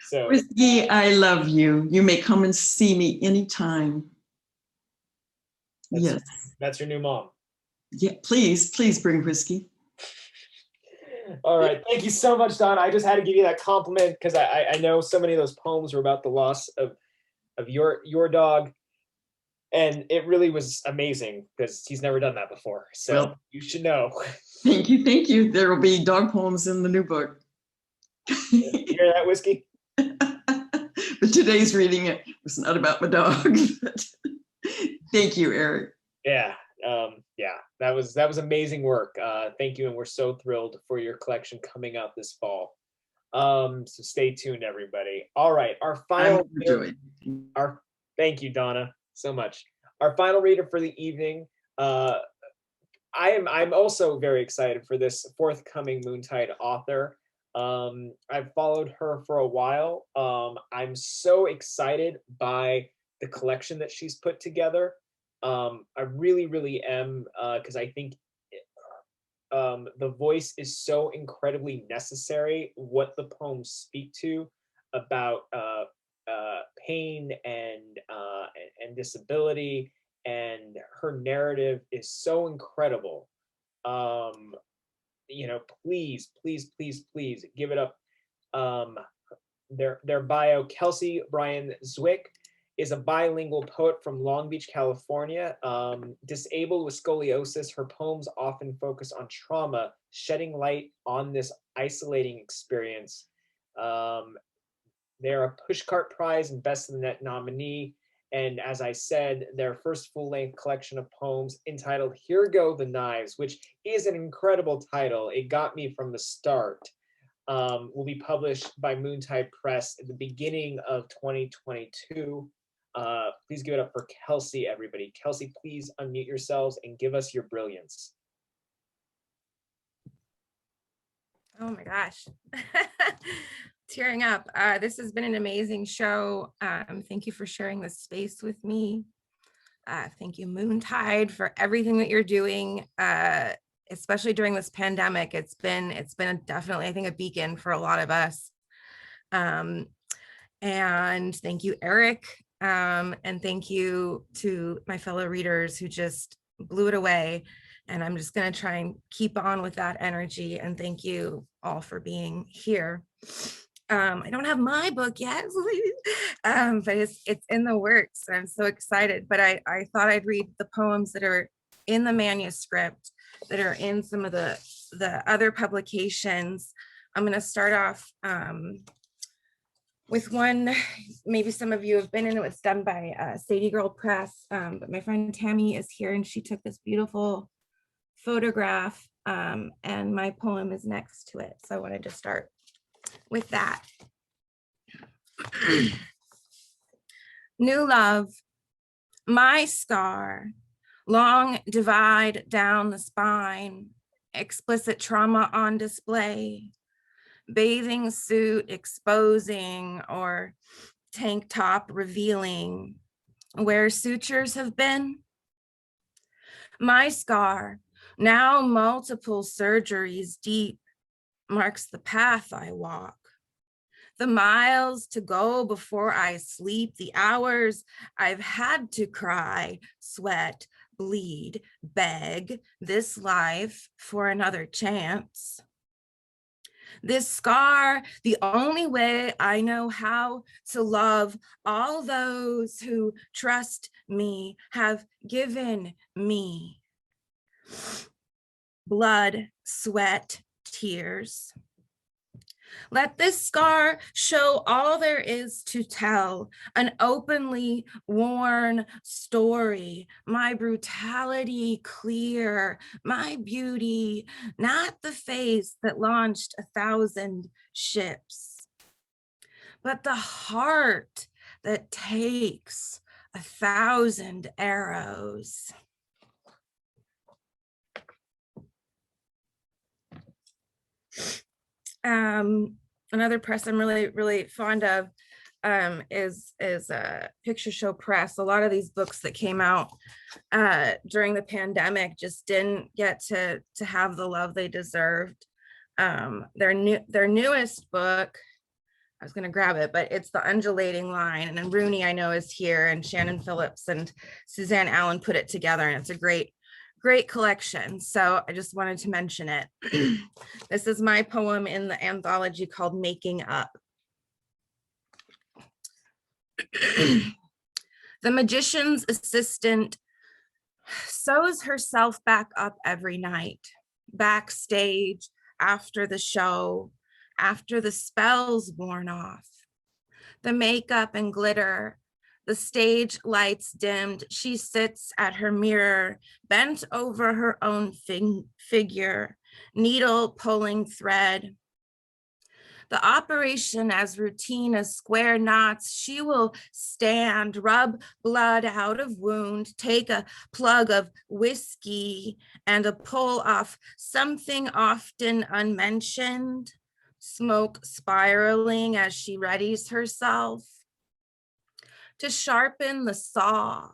Speaker 1: So
Speaker 4: Whiskey, I love you. You may come and see me anytime. Yes.
Speaker 1: That's your new mom.
Speaker 4: Yeah, please bring Whiskey.
Speaker 1: All right. Thank you so much, Don. I just had to give you that compliment because I know so many of those poems were about the loss of your dog. And it really was amazing because he's never done that before. So well, you should know.
Speaker 4: Thank you. There will be dog poems in the new book.
Speaker 1: You hear that, Whiskey?
Speaker 4: But today's reading it was not about my dog. Thank you, Eric.
Speaker 1: Yeah. That was amazing work. Thank you, and we're so thrilled for your collection coming out this fall. So stay tuned, everybody. All right, our final thank you, Donna, so much. Our final reader for the evening. I'm also very excited for this forthcoming Moontide author. I've followed her for a while. I'm so excited by the collection that she's put together. I really am, because I think the voice is so incredibly necessary. What the poems speak to about pain and disability, and her narrative is so incredible. Please give it up. Their bio: Kelsey Bryan-Zwick is a bilingual poet from Long Beach, California. Disabled with scoliosis, her poems often focus on trauma, shedding light on this isolating experience. They're a Pushcart Prize and Best in the Net nominee, And as I said, their first full-length collection of poems entitled Here Go the Knives, which is an incredible title. It got me from the start. Will be published by Moontide Press at the beginning of 2022. Please give it up for Kelsey, everybody. Kelsey, please unmute yourselves and give us your brilliance.
Speaker 5: Oh my gosh. Tearing up. This has been an amazing show. Thank you for sharing this space with me. Thank you, Moontide, for everything that you're doing, especially during this pandemic. It's been definitely, I think, a beacon for a lot of us. And thank you, Eric. And thank you to my fellow readers who just blew it away. And I'm just going to try and keep on with that energy. And thank you all for being here. I don't have my book yet, but it's in the works. I'm so excited. But I thought I'd read the poems that are in the manuscript, that are in some of the other publications. I'm going to start off with one. Maybe some of you have been in it. It's done by Sadie Girl Press. But my friend Tammy is here, and she took this beautiful photograph, and my poem is next to it. So I wanted to start with that. New love, my scar, long divide down the spine, explicit trauma on display, bathing suit exposing or tank top revealing where sutures have been. My scar, now multiple surgeries deep, marks the path I walk. The miles to go before I sleep, the hours I've had to cry, sweat, bleed, beg this life for another chance. This scar, the only way I know how to love all those who trust me, have given me. Blood, sweat, tears. Let this scar show all there is to tell, an openly worn story, my brutality clear, my beauty, not the face that launched 1,000 ships, but the heart that takes 1,000 arrows. Another press I'm really fond of is Picture Show Press. A lot of these books that came out during the pandemic just didn't get to have the love they deserved. Their newest book, I was going to grab it, but it's The Undulating Line. And then Rooney, I know, is here, and Shannon Phillips and Suzanne Allen put it together, and it's a great collection. So I just wanted to mention it. This is my poem in the anthology called Making Up. The magician's assistant sews herself back up every night, backstage, after the show, after the spell's worn off. The makeup and glitter, the stage lights dimmed, she sits at her mirror, bent over her own figure, needle pulling thread. The operation as routine as square knots, she will stand, rub blood out of wound, take a plug of whiskey and a pull off something often unmentioned, smoke spiraling as she readies herself. To sharpen the saw,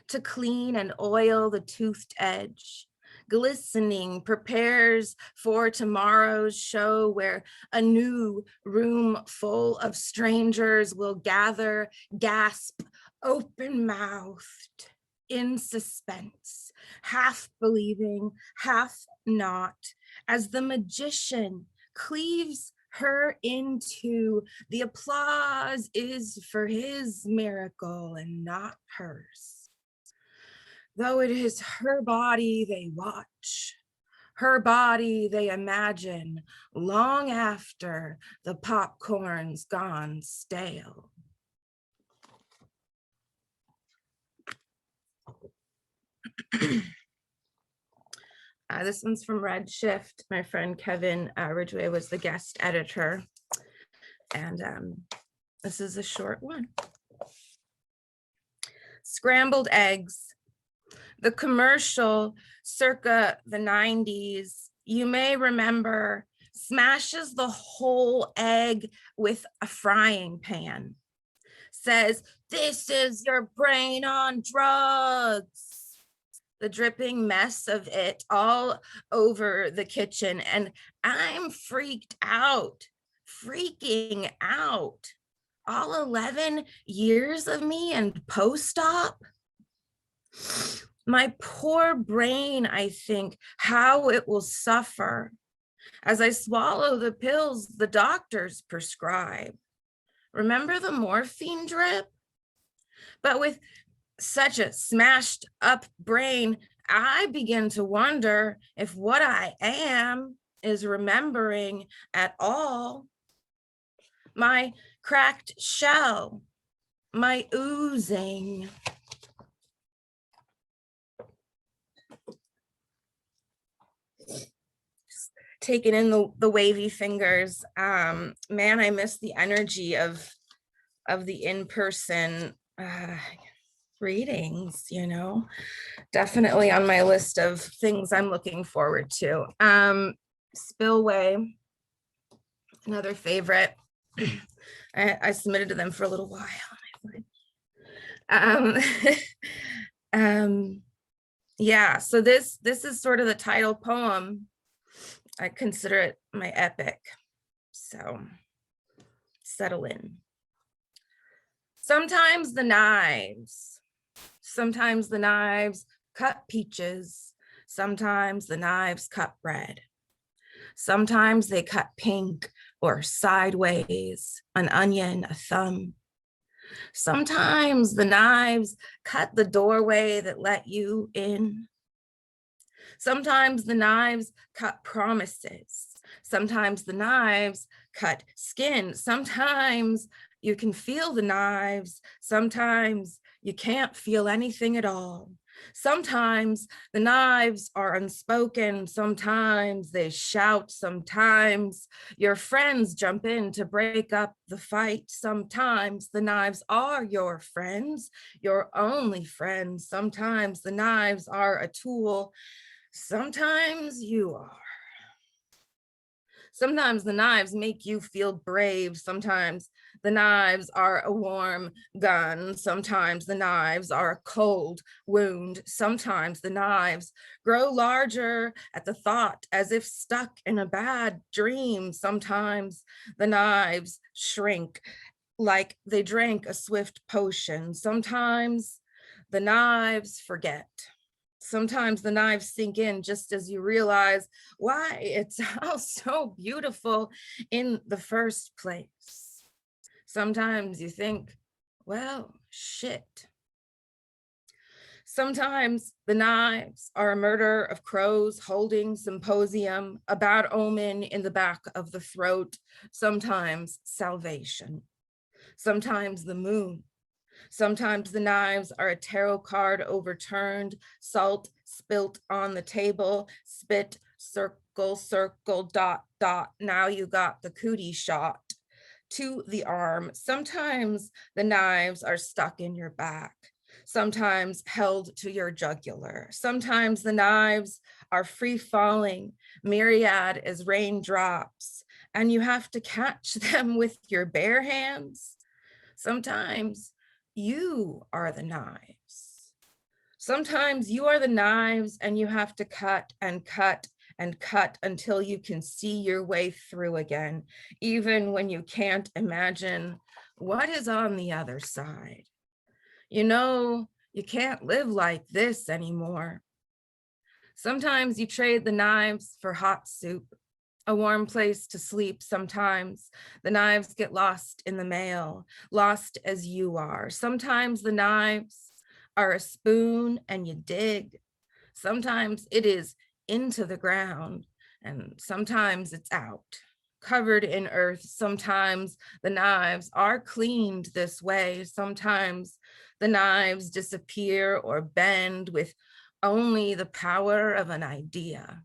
Speaker 5: to clean and oil the toothed edge, glistening prepares for tomorrow's show where a new room full of strangers will gather, gasp, open-mouthed, in suspense, half believing, half not, as the magician cleaves her into the applause is for his miracle and not hers. Though it is her body they watch, her body they imagine long after the popcorn's gone stale. This one's from Redshift. My friend Kevin Ridgway was the guest editor. And this is a short one. Scrambled eggs. The commercial circa the 90s, you may remember, smashes the whole egg with a frying pan. Says, "This is your brain on drugs." The dripping mess of it all over the kitchen. And I'm freaking out. All 11 years of me and post-op. My poor brain, I think, how it will suffer as I swallow the pills the doctors prescribe. Remember the morphine drip? But with such a smashed up brain, I begin to wonder if what I am is remembering at all. My cracked shell, my oozing. Taking in the wavy fingers. Man, I miss the energy of the in-person readings, you know. Definitely on my list of things I'm looking forward to. Spillway, another favorite. I submitted to them for a little while. Yeah, so this is sort of the title poem. I consider it my epic. So settle in. Sometimes the knives cut peaches. Sometimes the knives cut bread. Sometimes they cut pink or sideways, an onion, a thumb. Sometimes the knives cut the doorway that let you in. Sometimes the knives cut promises. Sometimes the knives cut skin. Sometimes you can feel the knives. Sometimes you can't feel anything at all. Sometimes the knives are unspoken. Sometimes they shout. Sometimes your friends jump in to break up the fight. Sometimes the knives are your friends, your only friends. Sometimes the knives are a tool. Sometimes you are. Sometimes the knives make you feel brave. Sometimes the knives are a warm gun. Sometimes the knives are a cold wound. Sometimes the knives grow larger at the thought as if stuck in a bad dream. Sometimes the knives shrink like they drank a swift potion. Sometimes the knives forget. Sometimes the knives sink in just as you realize why it's all so beautiful in the first place. Sometimes you think, well, shit. Sometimes the knives are a murder of crows holding symposium, a bad omen in the back of the throat. Sometimes salvation. Sometimes the moon. Sometimes the knives are a tarot card overturned, salt spilt on the table, spit, circle, circle, dot, dot. Now you got the cootie shot to the arm. Sometimes the knives are stuck in your back. Sometimes held to your jugular. Sometimes the knives are free falling, myriad as raindrops, and you have to catch them with your bare hands. Sometimes you are the knives. Sometimes you are the knives and you have to cut and cut and cut until you can see your way through again, even when you can't imagine what is on the other side. You know, you can't live like this anymore. Sometimes you trade the knives for hot soup, a warm place to sleep. Sometimes the knives get lost in the mail, lost as you are. Sometimes the knives are a spoon and you dig. Sometimes it is into the ground and sometimes it's out, covered in earth. Sometimes the knives are cleaned this way. Sometimes the knives disappear or bend with only the power of an idea.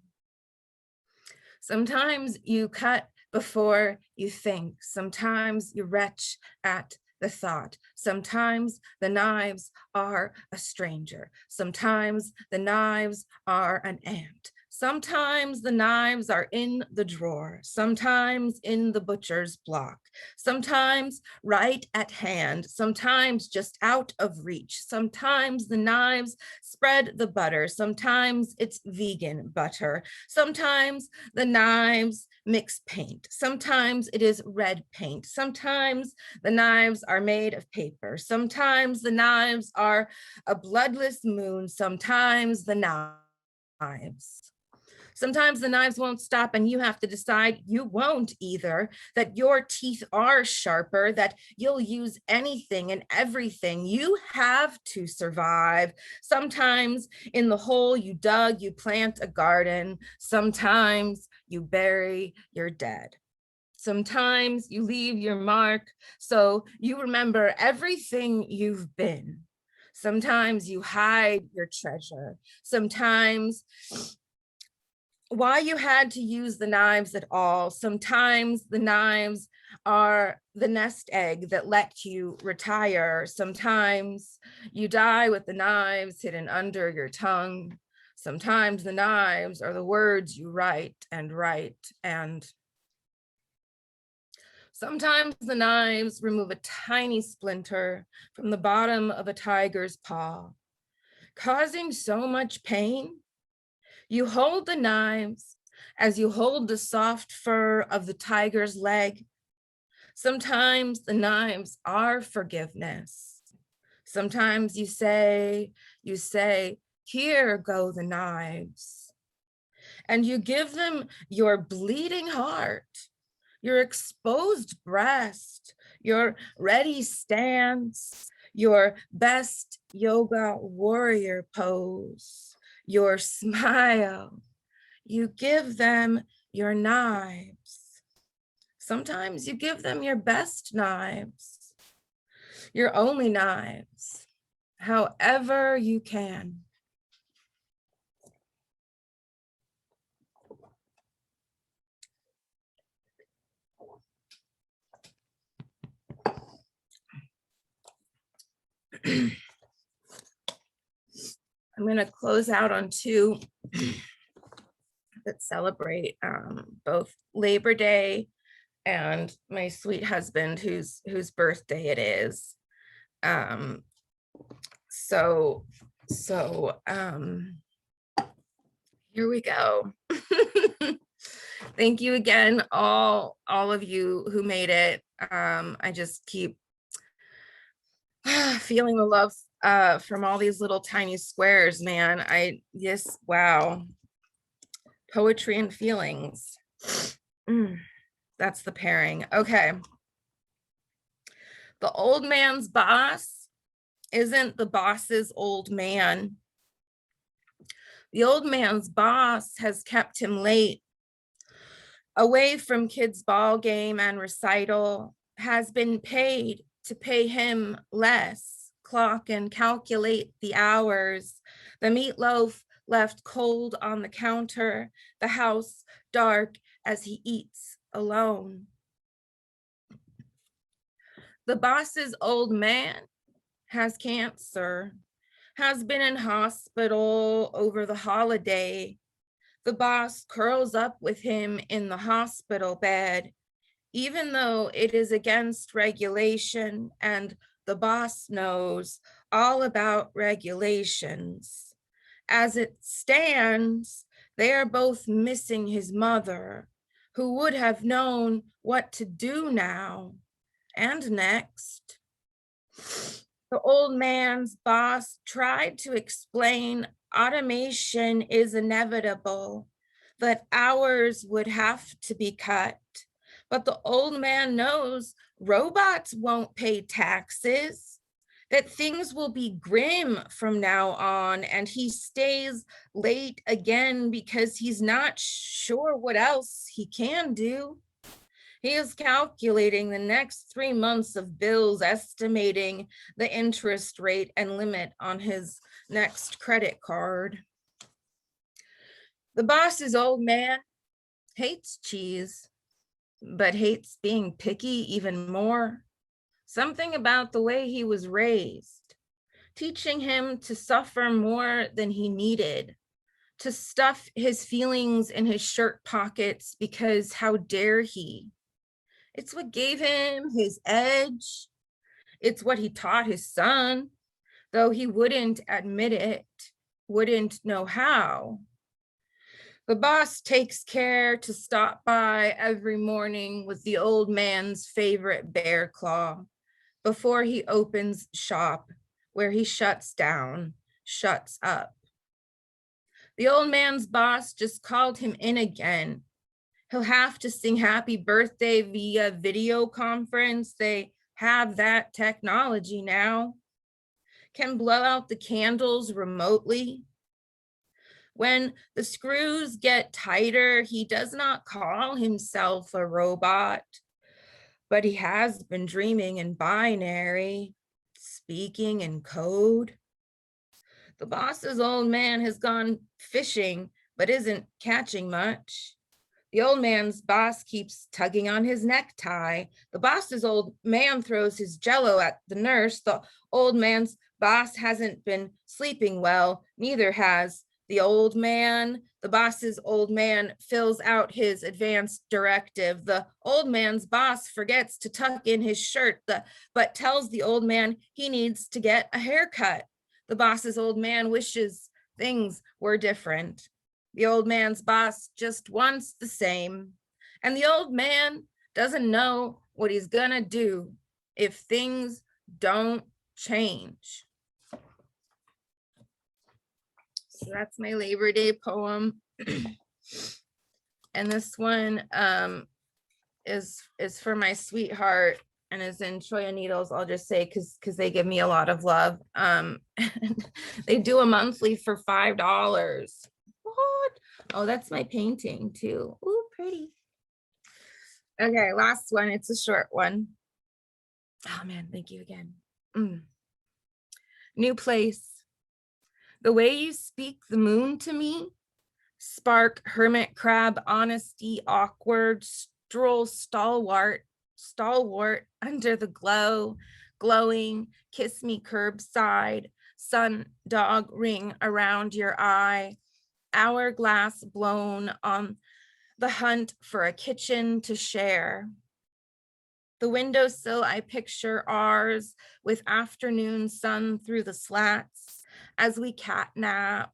Speaker 5: Sometimes you cut before you think. Sometimes you retch at the thought. Sometimes the knives are a stranger. Sometimes the knives are an aunt. Sometimes the knives are in the drawer, sometimes in the butcher's block, sometimes right at hand, sometimes just out of reach. Sometimes the knives spread the butter, sometimes it's vegan butter. Sometimes the knives mix paint. Sometimes it is red paint. Sometimes the knives are made of paper. Sometimes the knives are a bloodless moon. Sometimes the knives. Sometimes the knives won't stop and you have to decide you won't either, that your teeth are sharper, that you'll use anything and everything you have to survive. Sometimes in the hole you dug, you plant a garden. Sometimes you bury your dead. Sometimes you leave your mark so you remember everything you've been. Sometimes you hide your treasure. Sometimes why you had to use the knives at all. Sometimes the knives are the nest egg that let you retire. Sometimes you die with the knives hidden under your tongue. Sometimes the knives are the words you write and sometimes the knives remove a tiny splinter from the bottom of a tiger's paw, causing so much pain. You hold the knives as you hold the soft fur of the tiger's leg. Sometimes the knives are forgiveness. Sometimes you say, here go the knives. And you give them your bleeding heart, your exposed breast, your ready stance, your best yoga warrior pose, your smile. You give them your knives. Sometimes you give them your best knives, your only knives, however you can. I'm going to close out on two that celebrate both Labor Day and my sweet husband whose birthday it is. So here we go. Thank you again, all of you who made it. I just keep feeling the love from all these little tiny squares, man. Wow. Poetry and feelings. That's the pairing. Okay. The old man's boss isn't the boss's old man. The old man's boss has kept him late, away from kids' ball game and recital, has been paid to pay him less, clock and calculate the hours, the meatloaf left cold on the counter, the house dark as he eats alone. The boss's old man has cancer, has been in hospital over the holiday. The boss curls up with him in the hospital bed, even though it is against regulation, and the boss knows all about regulations. As it stands, they are both missing his mother, who would have known what to do now and next. The old man's boss tried to explain automation is inevitable, that hours would have to be cut. But the old man knows robots won't pay taxes, that things will be grim from now on, and he stays late again because he's not sure what else he can do. He is calculating the next 3 months of bills, estimating the interest rate and limit on his next credit card. The boss's old man hates cheese, but hates being picky even more. Something about the way he was raised, teaching him to suffer more than he needed, to stuff his feelings in his shirt pockets because how dare he? It's what gave him his edge. It's what he taught his son, though he wouldn't admit it, wouldn't know how. The boss takes care to stop by every morning with the old man's favorite bear claw before he opens shop, where he shuts down, shuts up. The old man's boss just called him in again. He'll have to sing happy birthday via video conference. They have that technology now. Can blow out the candles remotely. When the screws get tighter, he does not call himself a robot, but he has been dreaming in binary, speaking in code. The boss's old man has gone fishing, but isn't catching much. The old man's boss keeps tugging on his necktie. The boss's old man throws his jello at the nurse. The old man's boss hasn't been sleeping well, neither has the old man. The boss's old man fills out his advance directive. The old man's boss forgets to tuck in his shirt, but tells the old man he needs to get a haircut. The boss's old man wishes things were different. The old man's boss just wants the same. And the old man doesn't know what he's gonna do if things don't change. So that's my Labor Day poem. And this one is for my sweetheart and is in Choya Needles. I'll just say because they give me a lot of love. They do a monthly for $5. What? Oh, that's my painting too. Ooh, pretty. Okay, last one. It's a short one. Oh man, thank you again. New place. The way you speak the moon to me, spark, hermit crab, honesty, awkward, stroll, stalwart under the glow, glowing, kiss me curbside, sun dog ring around your eye, hourglass blown on the hunt for a kitchen to share. The windowsill I picture ours with afternoon sun through the slats as we catnap,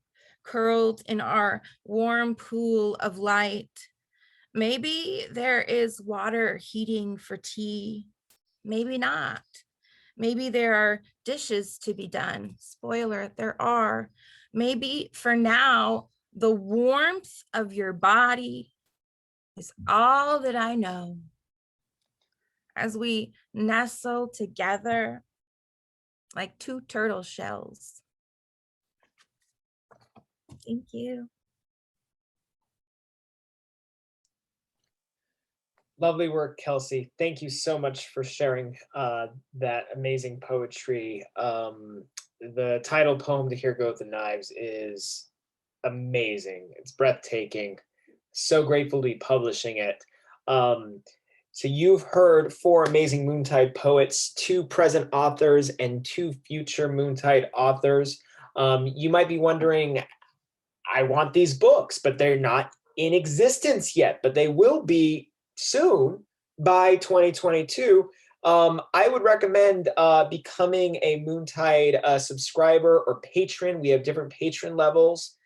Speaker 5: curled in our warm pool of light. Maybe there is water heating for tea, maybe not. Maybe there are dishes to be done. Spoiler, there are. Maybe for now, the warmth of your body is all that I know. As we nestle together like two turtle shells. Thank you.
Speaker 1: Lovely work, Kelsey. Thank you so much for sharing that amazing poetry. The title poem, To Here Go the Knives, is amazing. It's breathtaking. So grateful to be publishing it. So you've heard 4 amazing Moontide poets, 2 present authors and 2 future Moontide authors. You might be wondering, I want these books, but they're not in existence yet, but they will be soon by 2022. I would recommend becoming a Moontide subscriber or patron. We have different patron levels.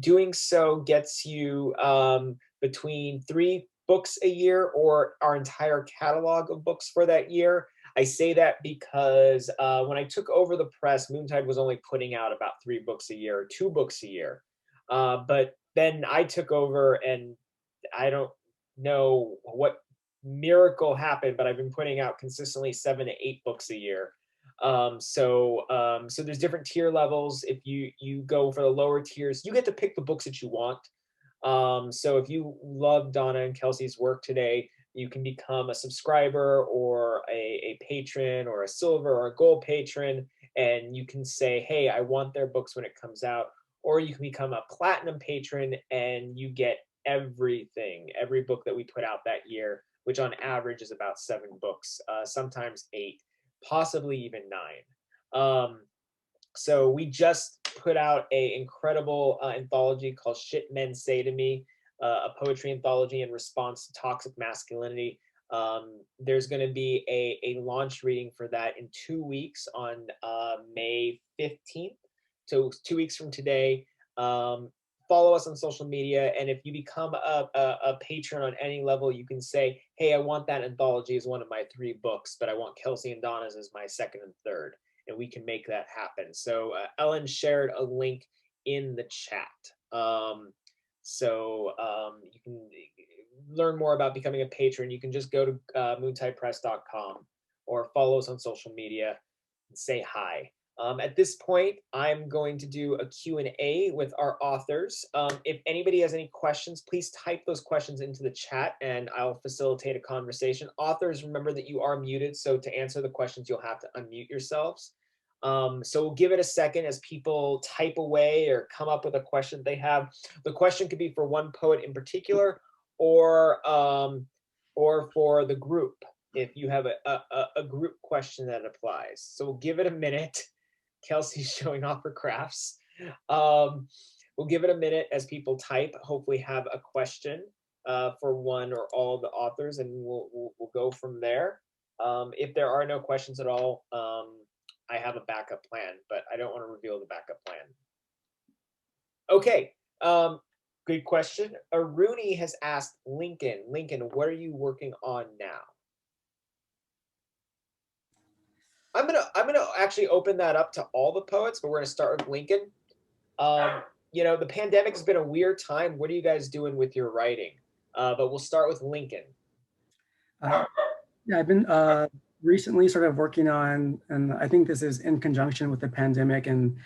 Speaker 1: Doing so gets you between 3 books a year or our entire catalog of books for that year. I say that because when I took over the press, Moontide was only putting out about 3 books a year, or 2 books a year. But then I took over, and I don't know what miracle happened, but I've been putting out consistently 7 to 8 books a year. So there's different tier levels. If you go for the lower tiers, you get to pick the books that you want. So if you love Donna and Kelsey's work today, You can become a subscriber or a patron or a silver or a gold patron, and you can say, hey, I want their books when it comes out. Or you can become a platinum patron and you get everything, every book that we put out that year, which on average is about 7 books, sometimes 8, possibly even 9. So we just put out an incredible anthology called Shit Men Say to Me, a poetry anthology in response to toxic masculinity. There's going to be a launch reading for that in 2 weeks on May 15th. So 2 weeks from today. Follow us on social media, and if you become a patron on any level, you can say, hey, I want that anthology as one of my 3 books, but I want Kelsey and Donna's as my 2nd and 3rd, and we can make that happen. So Ellen shared a link in the chat. You can learn more about becoming a patron. You can just go to moontidepress.com or follow us on social media and say hi. At this point, I'm going to do a Q&A with our authors. If anybody has any questions, please type those questions into the chat and I'll facilitate a conversation. Authors, remember that you are muted, so to answer the questions, you'll have to unmute yourselves. So we'll give it a second as people type away or come up with a question they have. The question could be for one poet in particular, or for the group, if you have a group question that applies. So we'll give it a minute. Kelsey's showing off her crafts. We'll give it a minute as people type, hopefully have a question for one or all of the authors, and we'll go from there. If there are no questions at all, I have a backup plan, but I don't want to reveal the backup plan. Okay, good question. Aruni has asked Lincoln, what are you working on now? I'm gonna actually open that up to all the poets, but we're gonna start with Lincoln. The pandemic has been a weird time. What are you guys doing with your writing? But we'll start with Lincoln.
Speaker 3: Yeah, I've been recently sort of working on, and I think this is in conjunction with the pandemic and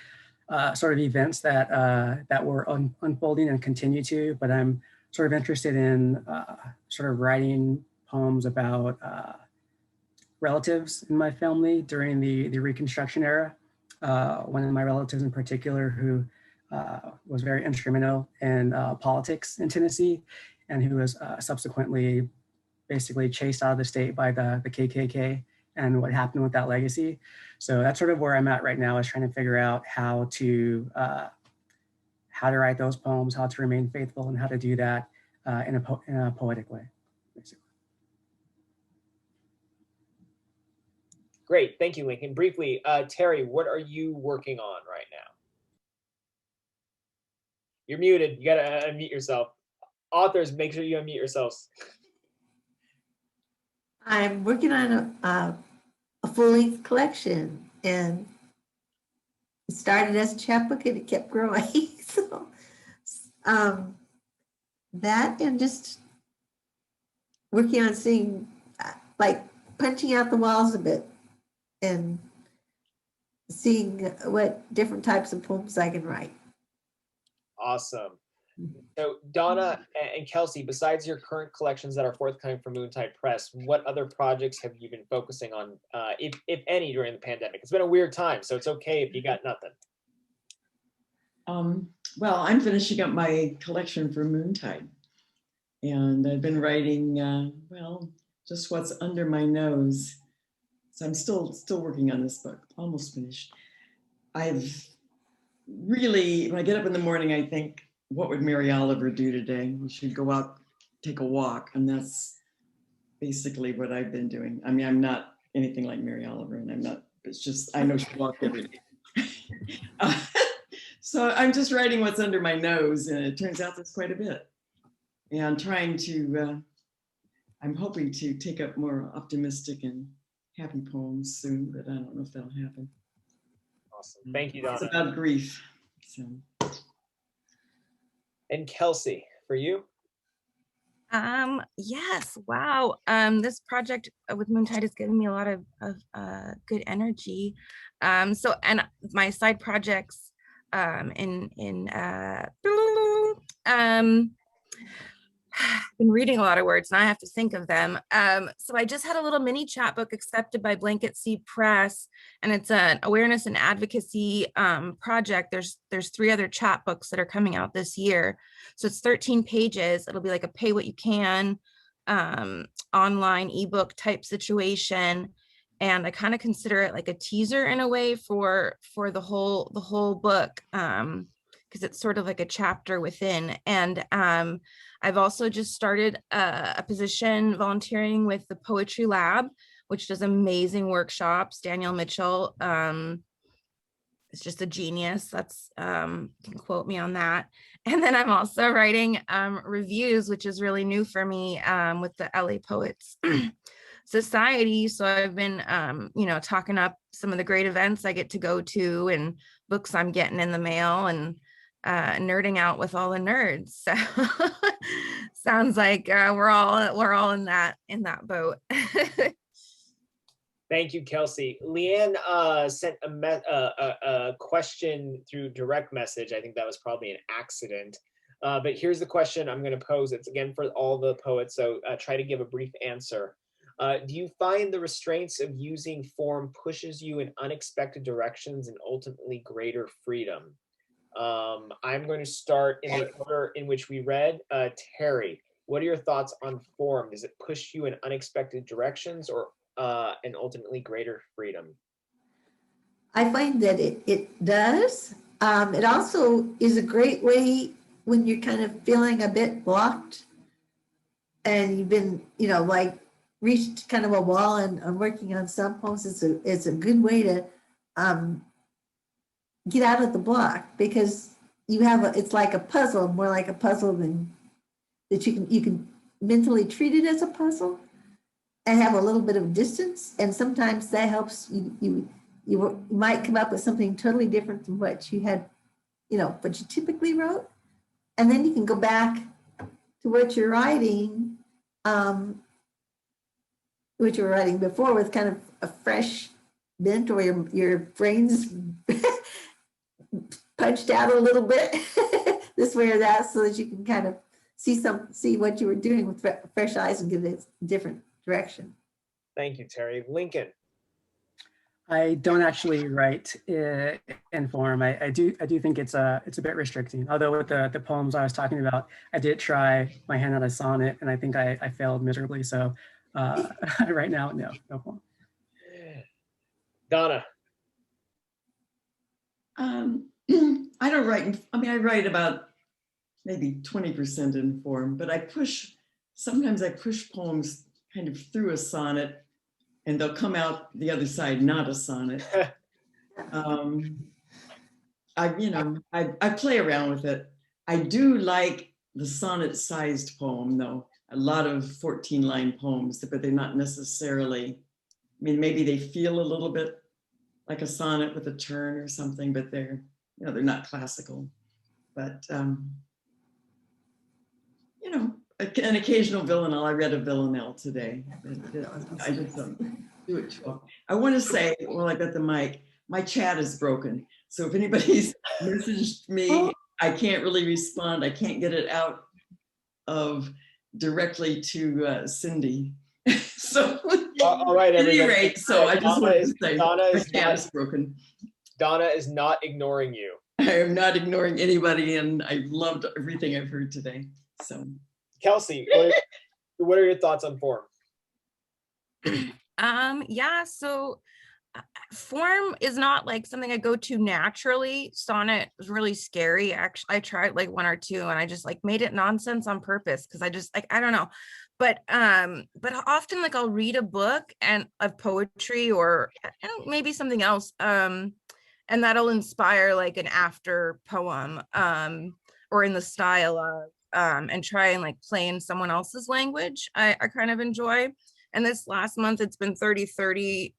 Speaker 3: sort of events that were unfolding and continue to, but I'm sort of interested in sort of writing poems about relatives in my family during the Reconstruction era. One of my relatives in particular who was very instrumental in politics in Tennessee, and who was subsequently basically chased out of the state by the KKK, and what happened with that legacy. So that's sort of where I'm at right now, is trying to figure out how to write those poems, how to remain faithful, and how to do that in a poetic way, basically.
Speaker 1: Great, thank you, Lincoln. Briefly, Terri, what are you working on right now? You're muted, you gotta unmute yourself. Authors, make sure you unmute yourselves.
Speaker 2: I'm working on a full-length collection, and it started as a chapbook and it kept growing. So that, and just working on seeing, like punching out the walls a bit and seeing what different types of poems I can write.
Speaker 1: Awesome. So Donna and Kelsey, besides your current collections that are forthcoming from Moontide Press, what other projects have you been focusing on, if any, during the pandemic? It's been a weird time, so it's okay if you got nothing.
Speaker 4: Well, I'm finishing up my collection for Moontide, and I've been writing, well, just what's under my nose. So I'm still working on this book, almost finished. I've really, when I get up in the morning, I think, what would Mary Oliver do today? We should go out, take a walk. And that's basically what I've been doing. I mean, I'm not anything like Mary Oliver, and I'm not, it's just, I know she walked every day. So I'm just writing what's under my nose, and it turns out there's quite a bit. And I'm trying to, I'm hoping to take up more optimistic and happy poems soon, but I don't know if that'll happen.
Speaker 1: Awesome, thank you, Donna.
Speaker 4: It's about grief, so.
Speaker 1: And Kelsey, for you?
Speaker 5: Yes, wow. This project with Moontide has given me a lot of good energy. So, and my side projects been reading a lot of words and I have to think of them. So I just had a little mini chapbook accepted by Blanket Sea Press, and it's an awareness and advocacy project. There's 3 other chapbooks that are coming out this year. So it's 13 pages. It'll be like a pay what you can online ebook type situation. And I kind of consider it like a teaser in a way for the whole book, because it's sort of like a chapter within. And I've also just started a position volunteering with the Poetry Lab, which does amazing workshops. Daniel Mitchell is just a genius. That's can quote me on that. And then I'm also writing reviews, which is really new for me, with the LA Poets Society. So I've been talking up some of the great events I get to go to and books I'm getting in the mail, and nerding out with all the nerds. So sounds like we're all in that boat.
Speaker 1: Thank you, Kelsey. Leanne sent a question through direct message. I think that was probably an accident. But here's the question I'm going to pose. It's again for all the poets, so try to give a brief answer. Do you find the restraints of using form pushes you in unexpected directions and ultimately greater freedom? I'm going to start in the order in which we read. Terri, what are your thoughts on form? Does it push you in unexpected directions or and ultimately greater freedom?
Speaker 2: I find that it does. It also is a great way when you're kind of feeling a bit blocked and you've been, like reached kind of a wall and working on some poems. It's a good way to get out of the block, because you have it's like a puzzle, more like a puzzle than that you can mentally treat it as a puzzle and have a little bit of distance. And sometimes that helps you might come up with something totally different from what you had, what you typically wrote. And then you can go back to what you're writing, before with kind of a fresh bent, or your brain's punched out a little bit this way or that, so that you can kind of see what you were doing with fresh eyes and give it a different direction.
Speaker 1: Thank you, Terri. Lincoln.
Speaker 3: I don't actually write in form. I do think it's a bit restricting. Although with the poems I was talking about, I did try my hand at a sonnet, and I think I failed miserably. So right now, no form.
Speaker 1: Donna.
Speaker 4: I don't write. I write about maybe 20% in form, but sometimes I push poems kind of through a sonnet, and they'll come out the other side, not a sonnet. I play around with it. I do like the sonnet-sized poem, though. A lot of 14-line poems, but they're not necessarily, maybe they feel a little bit like a sonnet with a turn or something, but they're not classical. But, an occasional villanelle. I read a villanelle today. I just don't do it too often. I want to say, I got the mic, my chat is broken. So if anybody's messaged me, I can't really respond. I can't get it out of directly to Cindy. So
Speaker 1: all right,
Speaker 4: at
Speaker 1: everybody.
Speaker 4: any rate, so I just want to say my chat is broken.
Speaker 1: Donna is not ignoring you.
Speaker 4: I am not ignoring anybody, and I loved everything I've heard today. So,
Speaker 1: Kelsey, what are your thoughts on form?
Speaker 5: Yeah, so form is not like something I go to naturally. Sonnet was really scary. Actually, I tried like 1 or 2, and I just like made it nonsense on purpose, because I just I don't know. But often like I'll read a book of poetry or maybe something else, and that'll inspire like an after poem, or in the style of, and try and like play in someone else's language. I kind of enjoy. And this last month, it's been 30-30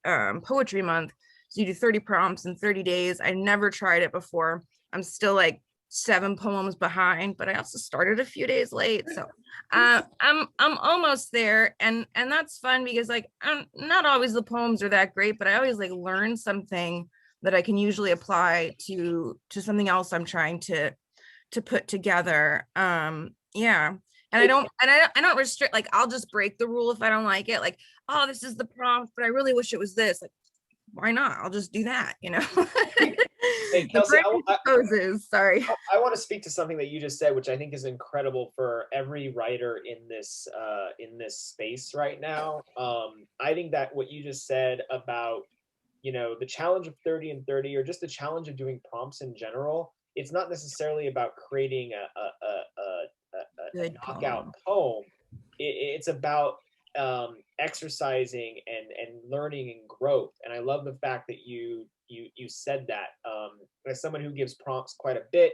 Speaker 5: poetry month. So you do 30 prompts in 30 days. I never tried it before. I'm still like 7 poems behind, but I also started a few days late. So I'm almost there. And that's fun, because like, not always the poems are that great, but I always like learn something that I can usually apply to something else I'm trying to put together. Yeah. And I don't restrict, like, I'll just break the rule if I don't like it. Like, oh, this is the prompt, but I really wish it was this. Like, why not? I'll just do that, you know?
Speaker 1: Hey,
Speaker 5: The
Speaker 1: Kelsey,
Speaker 5: brain proposes, sorry.
Speaker 1: I want to speak to something that you just said, which I think is incredible for every writer in this space right now. I think that what you just said about, you know, the challenge of 30 and 30, or just the challenge of doing prompts in general, it's not necessarily about creating a
Speaker 5: Good
Speaker 1: knockout
Speaker 5: poem.
Speaker 1: poem. It's about exercising and learning and growth. And I love the fact that you said that. As someone who gives prompts quite a bit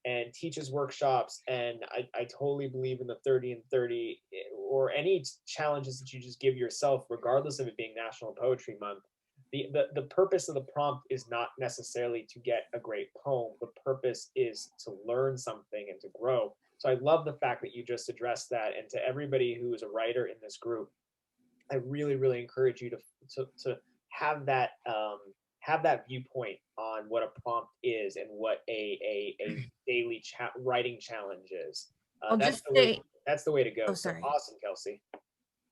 Speaker 1: and teaches workshops, and I totally believe in the 30 and 30, or any challenges that you just give yourself, regardless of it being National Poetry Month. The purpose of the prompt is not necessarily to get a great poem. The purpose is to learn something and to grow. So I love the fact that you just addressed that. And to everybody who is a writer in this group, I really, really encourage you to have that viewpoint on what a prompt is and what a daily writing challenge is.
Speaker 5: I'll
Speaker 1: That's
Speaker 5: just
Speaker 1: the way.
Speaker 5: say,
Speaker 1: That's the way to go.
Speaker 5: oh,
Speaker 1: So
Speaker 5: sorry.
Speaker 1: awesome, Kelsey.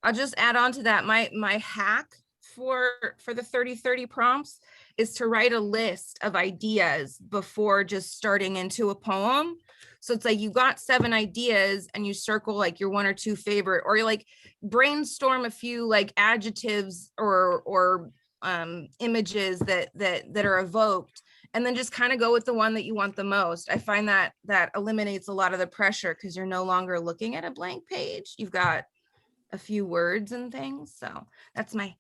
Speaker 5: I'll just add on to that. My hack for the 30-30 prompts is to write a list of ideas before just starting into a poem. So it's like you got 7 ideas and you circle like your 1 or 2 favorite, or you like brainstorm a few like adjectives or images that are evoked, and then just kind of go with the one that you want the most. I find that eliminates a lot of the pressure because you're no longer looking at a blank page. You've got a few words and things. So that's my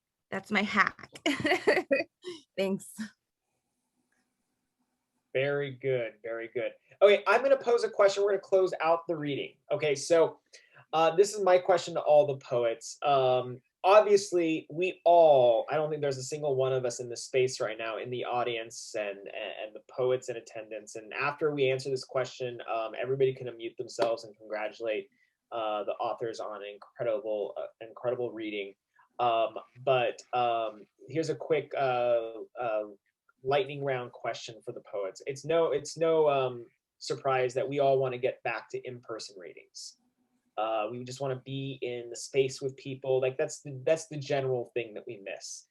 Speaker 5: hack. Thanks.
Speaker 1: Very good, very good. Okay, I'm going to pose a question. We're going to close out the reading. Okay, so this is my question to all the poets. Obviously, we all, I don't think there's a single one of us in this space right now, in the audience and the poets in attendance. And after we answer this question, everybody can unmute themselves and congratulate the authors on an incredible reading. But here's a quick lightning round question for the poets. It's no surprise that we all want to get back to in-person readings. We just want to be in the space with people. Like that's the general thing that we miss.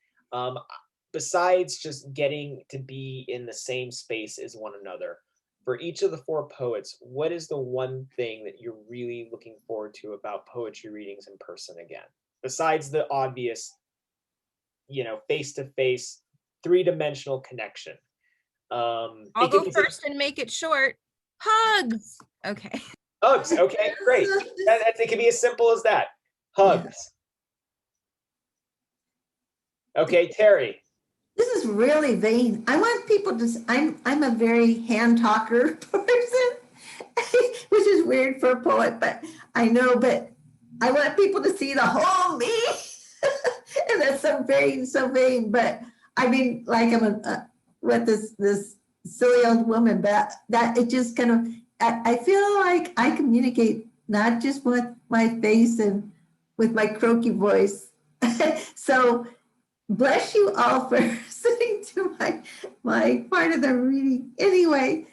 Speaker 1: Besides just getting to be in the same space as one another, for each of the 4 poets, what is the one thing that you're really looking forward to about poetry readings in person again? Besides the obvious, you know, face-to-face, 3-dimensional connection.
Speaker 5: I'll go first and make it short. Hugs. Okay.
Speaker 1: Hugs. Okay, great. It can be as simple as that. Hugs. Okay, Terri.
Speaker 2: This is really vain. I want people to, I'm a very hand talker person, which is weird for a poet, but I know, but I want people to see the whole me. And that's so vain, but I mean, like I'm with this silly old woman, but that it just kind of, I feel like I communicate not just with my face and with my croaky voice. So bless you all for listening to my part of the reading. Anyway,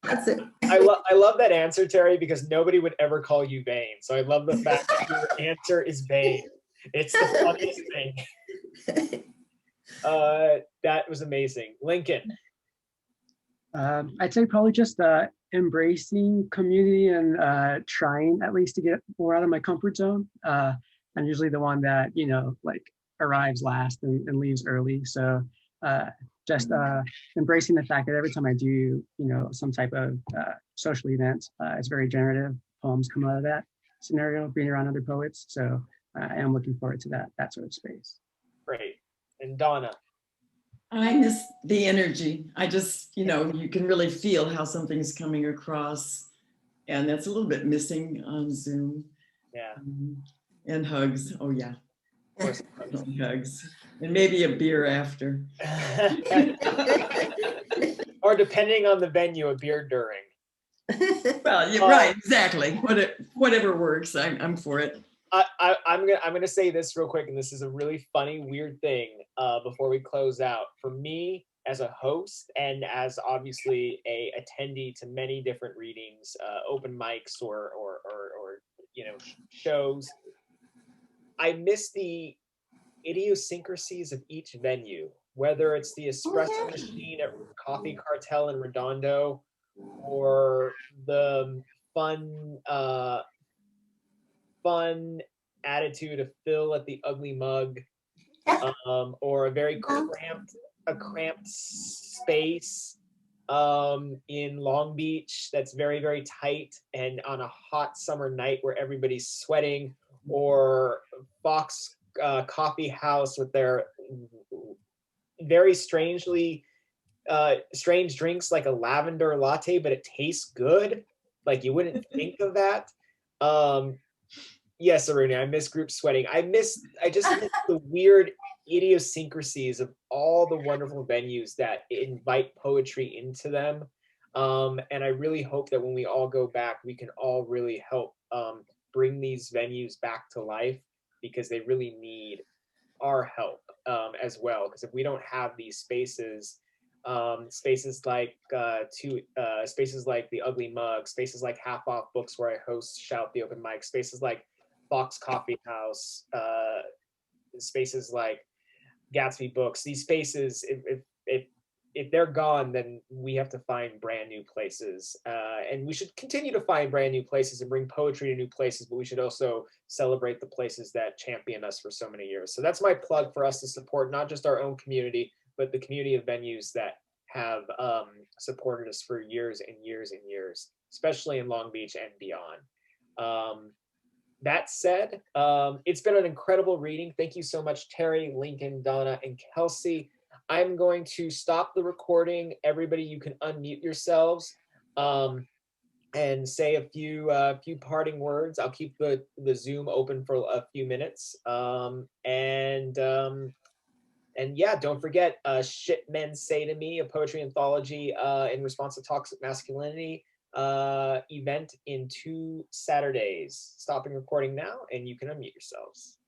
Speaker 2: that's it.
Speaker 1: I love that answer, Terri, because nobody would ever call you vain. So I love the fact that your answer is vain. It's the funniest thing. That was amazing. Lincoln.
Speaker 3: I'd say probably just embracing community and trying at least to get more out of my comfort zone. I'm usually the one that, you know, like arrives last and leaves early. So just embracing the fact that every time I do, you know, some type of social event, it's very generative. Poems come out of that scenario, being around other poets. So I am looking forward to that sort of space.
Speaker 1: Great. And Donna.
Speaker 4: I miss the energy. I just, you know, you can really feel how something's coming across. And that's a little bit missing on Zoom.
Speaker 1: Yeah.
Speaker 4: And hugs. Oh, yeah. Of course, hugs. And maybe a beer after.
Speaker 1: Or depending on the venue, a beer during.
Speaker 4: Well, you're right, exactly. Whatever works, I'm for it.
Speaker 1: I'm gonna say this real quick, and this is a really funny, weird thing before we close out. For me, as a host and as obviously a attendee to many different readings, open mics or shows. I miss the idiosyncrasies of each venue, whether it's the espresso machine at Coffee Cartel in Redondo, or the fun attitude of Phil at the Ugly Mug, or a very cramped space in Long Beach that's very, very tight and on a hot summer night where everybody's sweating, or Fox Coffee House with their very strange drinks like a lavender latte, but it tastes good. Like you wouldn't think of that. Yes, Aruna, I miss group sweating. I just miss the weird idiosyncrasies of all the wonderful venues that invite poetry into them. And I really hope that when we all go back, we can all really help bring these venues back to life, because they really need our help as well. Because if we don't have these spaces, spaces like the Ugly Mug, spaces like Half Off Books where I host Shout the Open Mic, spaces like Fox Coffee House, spaces like Gatsby Books, these spaces, if they're gone, then we have to find brand new places, and we should continue to find brand new places and bring poetry to new places, but we should also celebrate the places that champion us for so many years. So that's my plug for us to support not just our own community, but the community of venues that have supported us for years and years and years, especially in Long Beach and beyond. That said, it's been an incredible reading. Thank you so much, Terri, Lincoln, Donna, and Kelsey. I'm going to stop the recording. Everybody, you can unmute yourselves and say a few parting words. I'll keep the Zoom open for a few minutes. And yeah, don't forget Shit Men Say to Me, a poetry anthology in response to toxic masculinity event in 2 Saturdays. Stopping recording now, and you can unmute yourselves.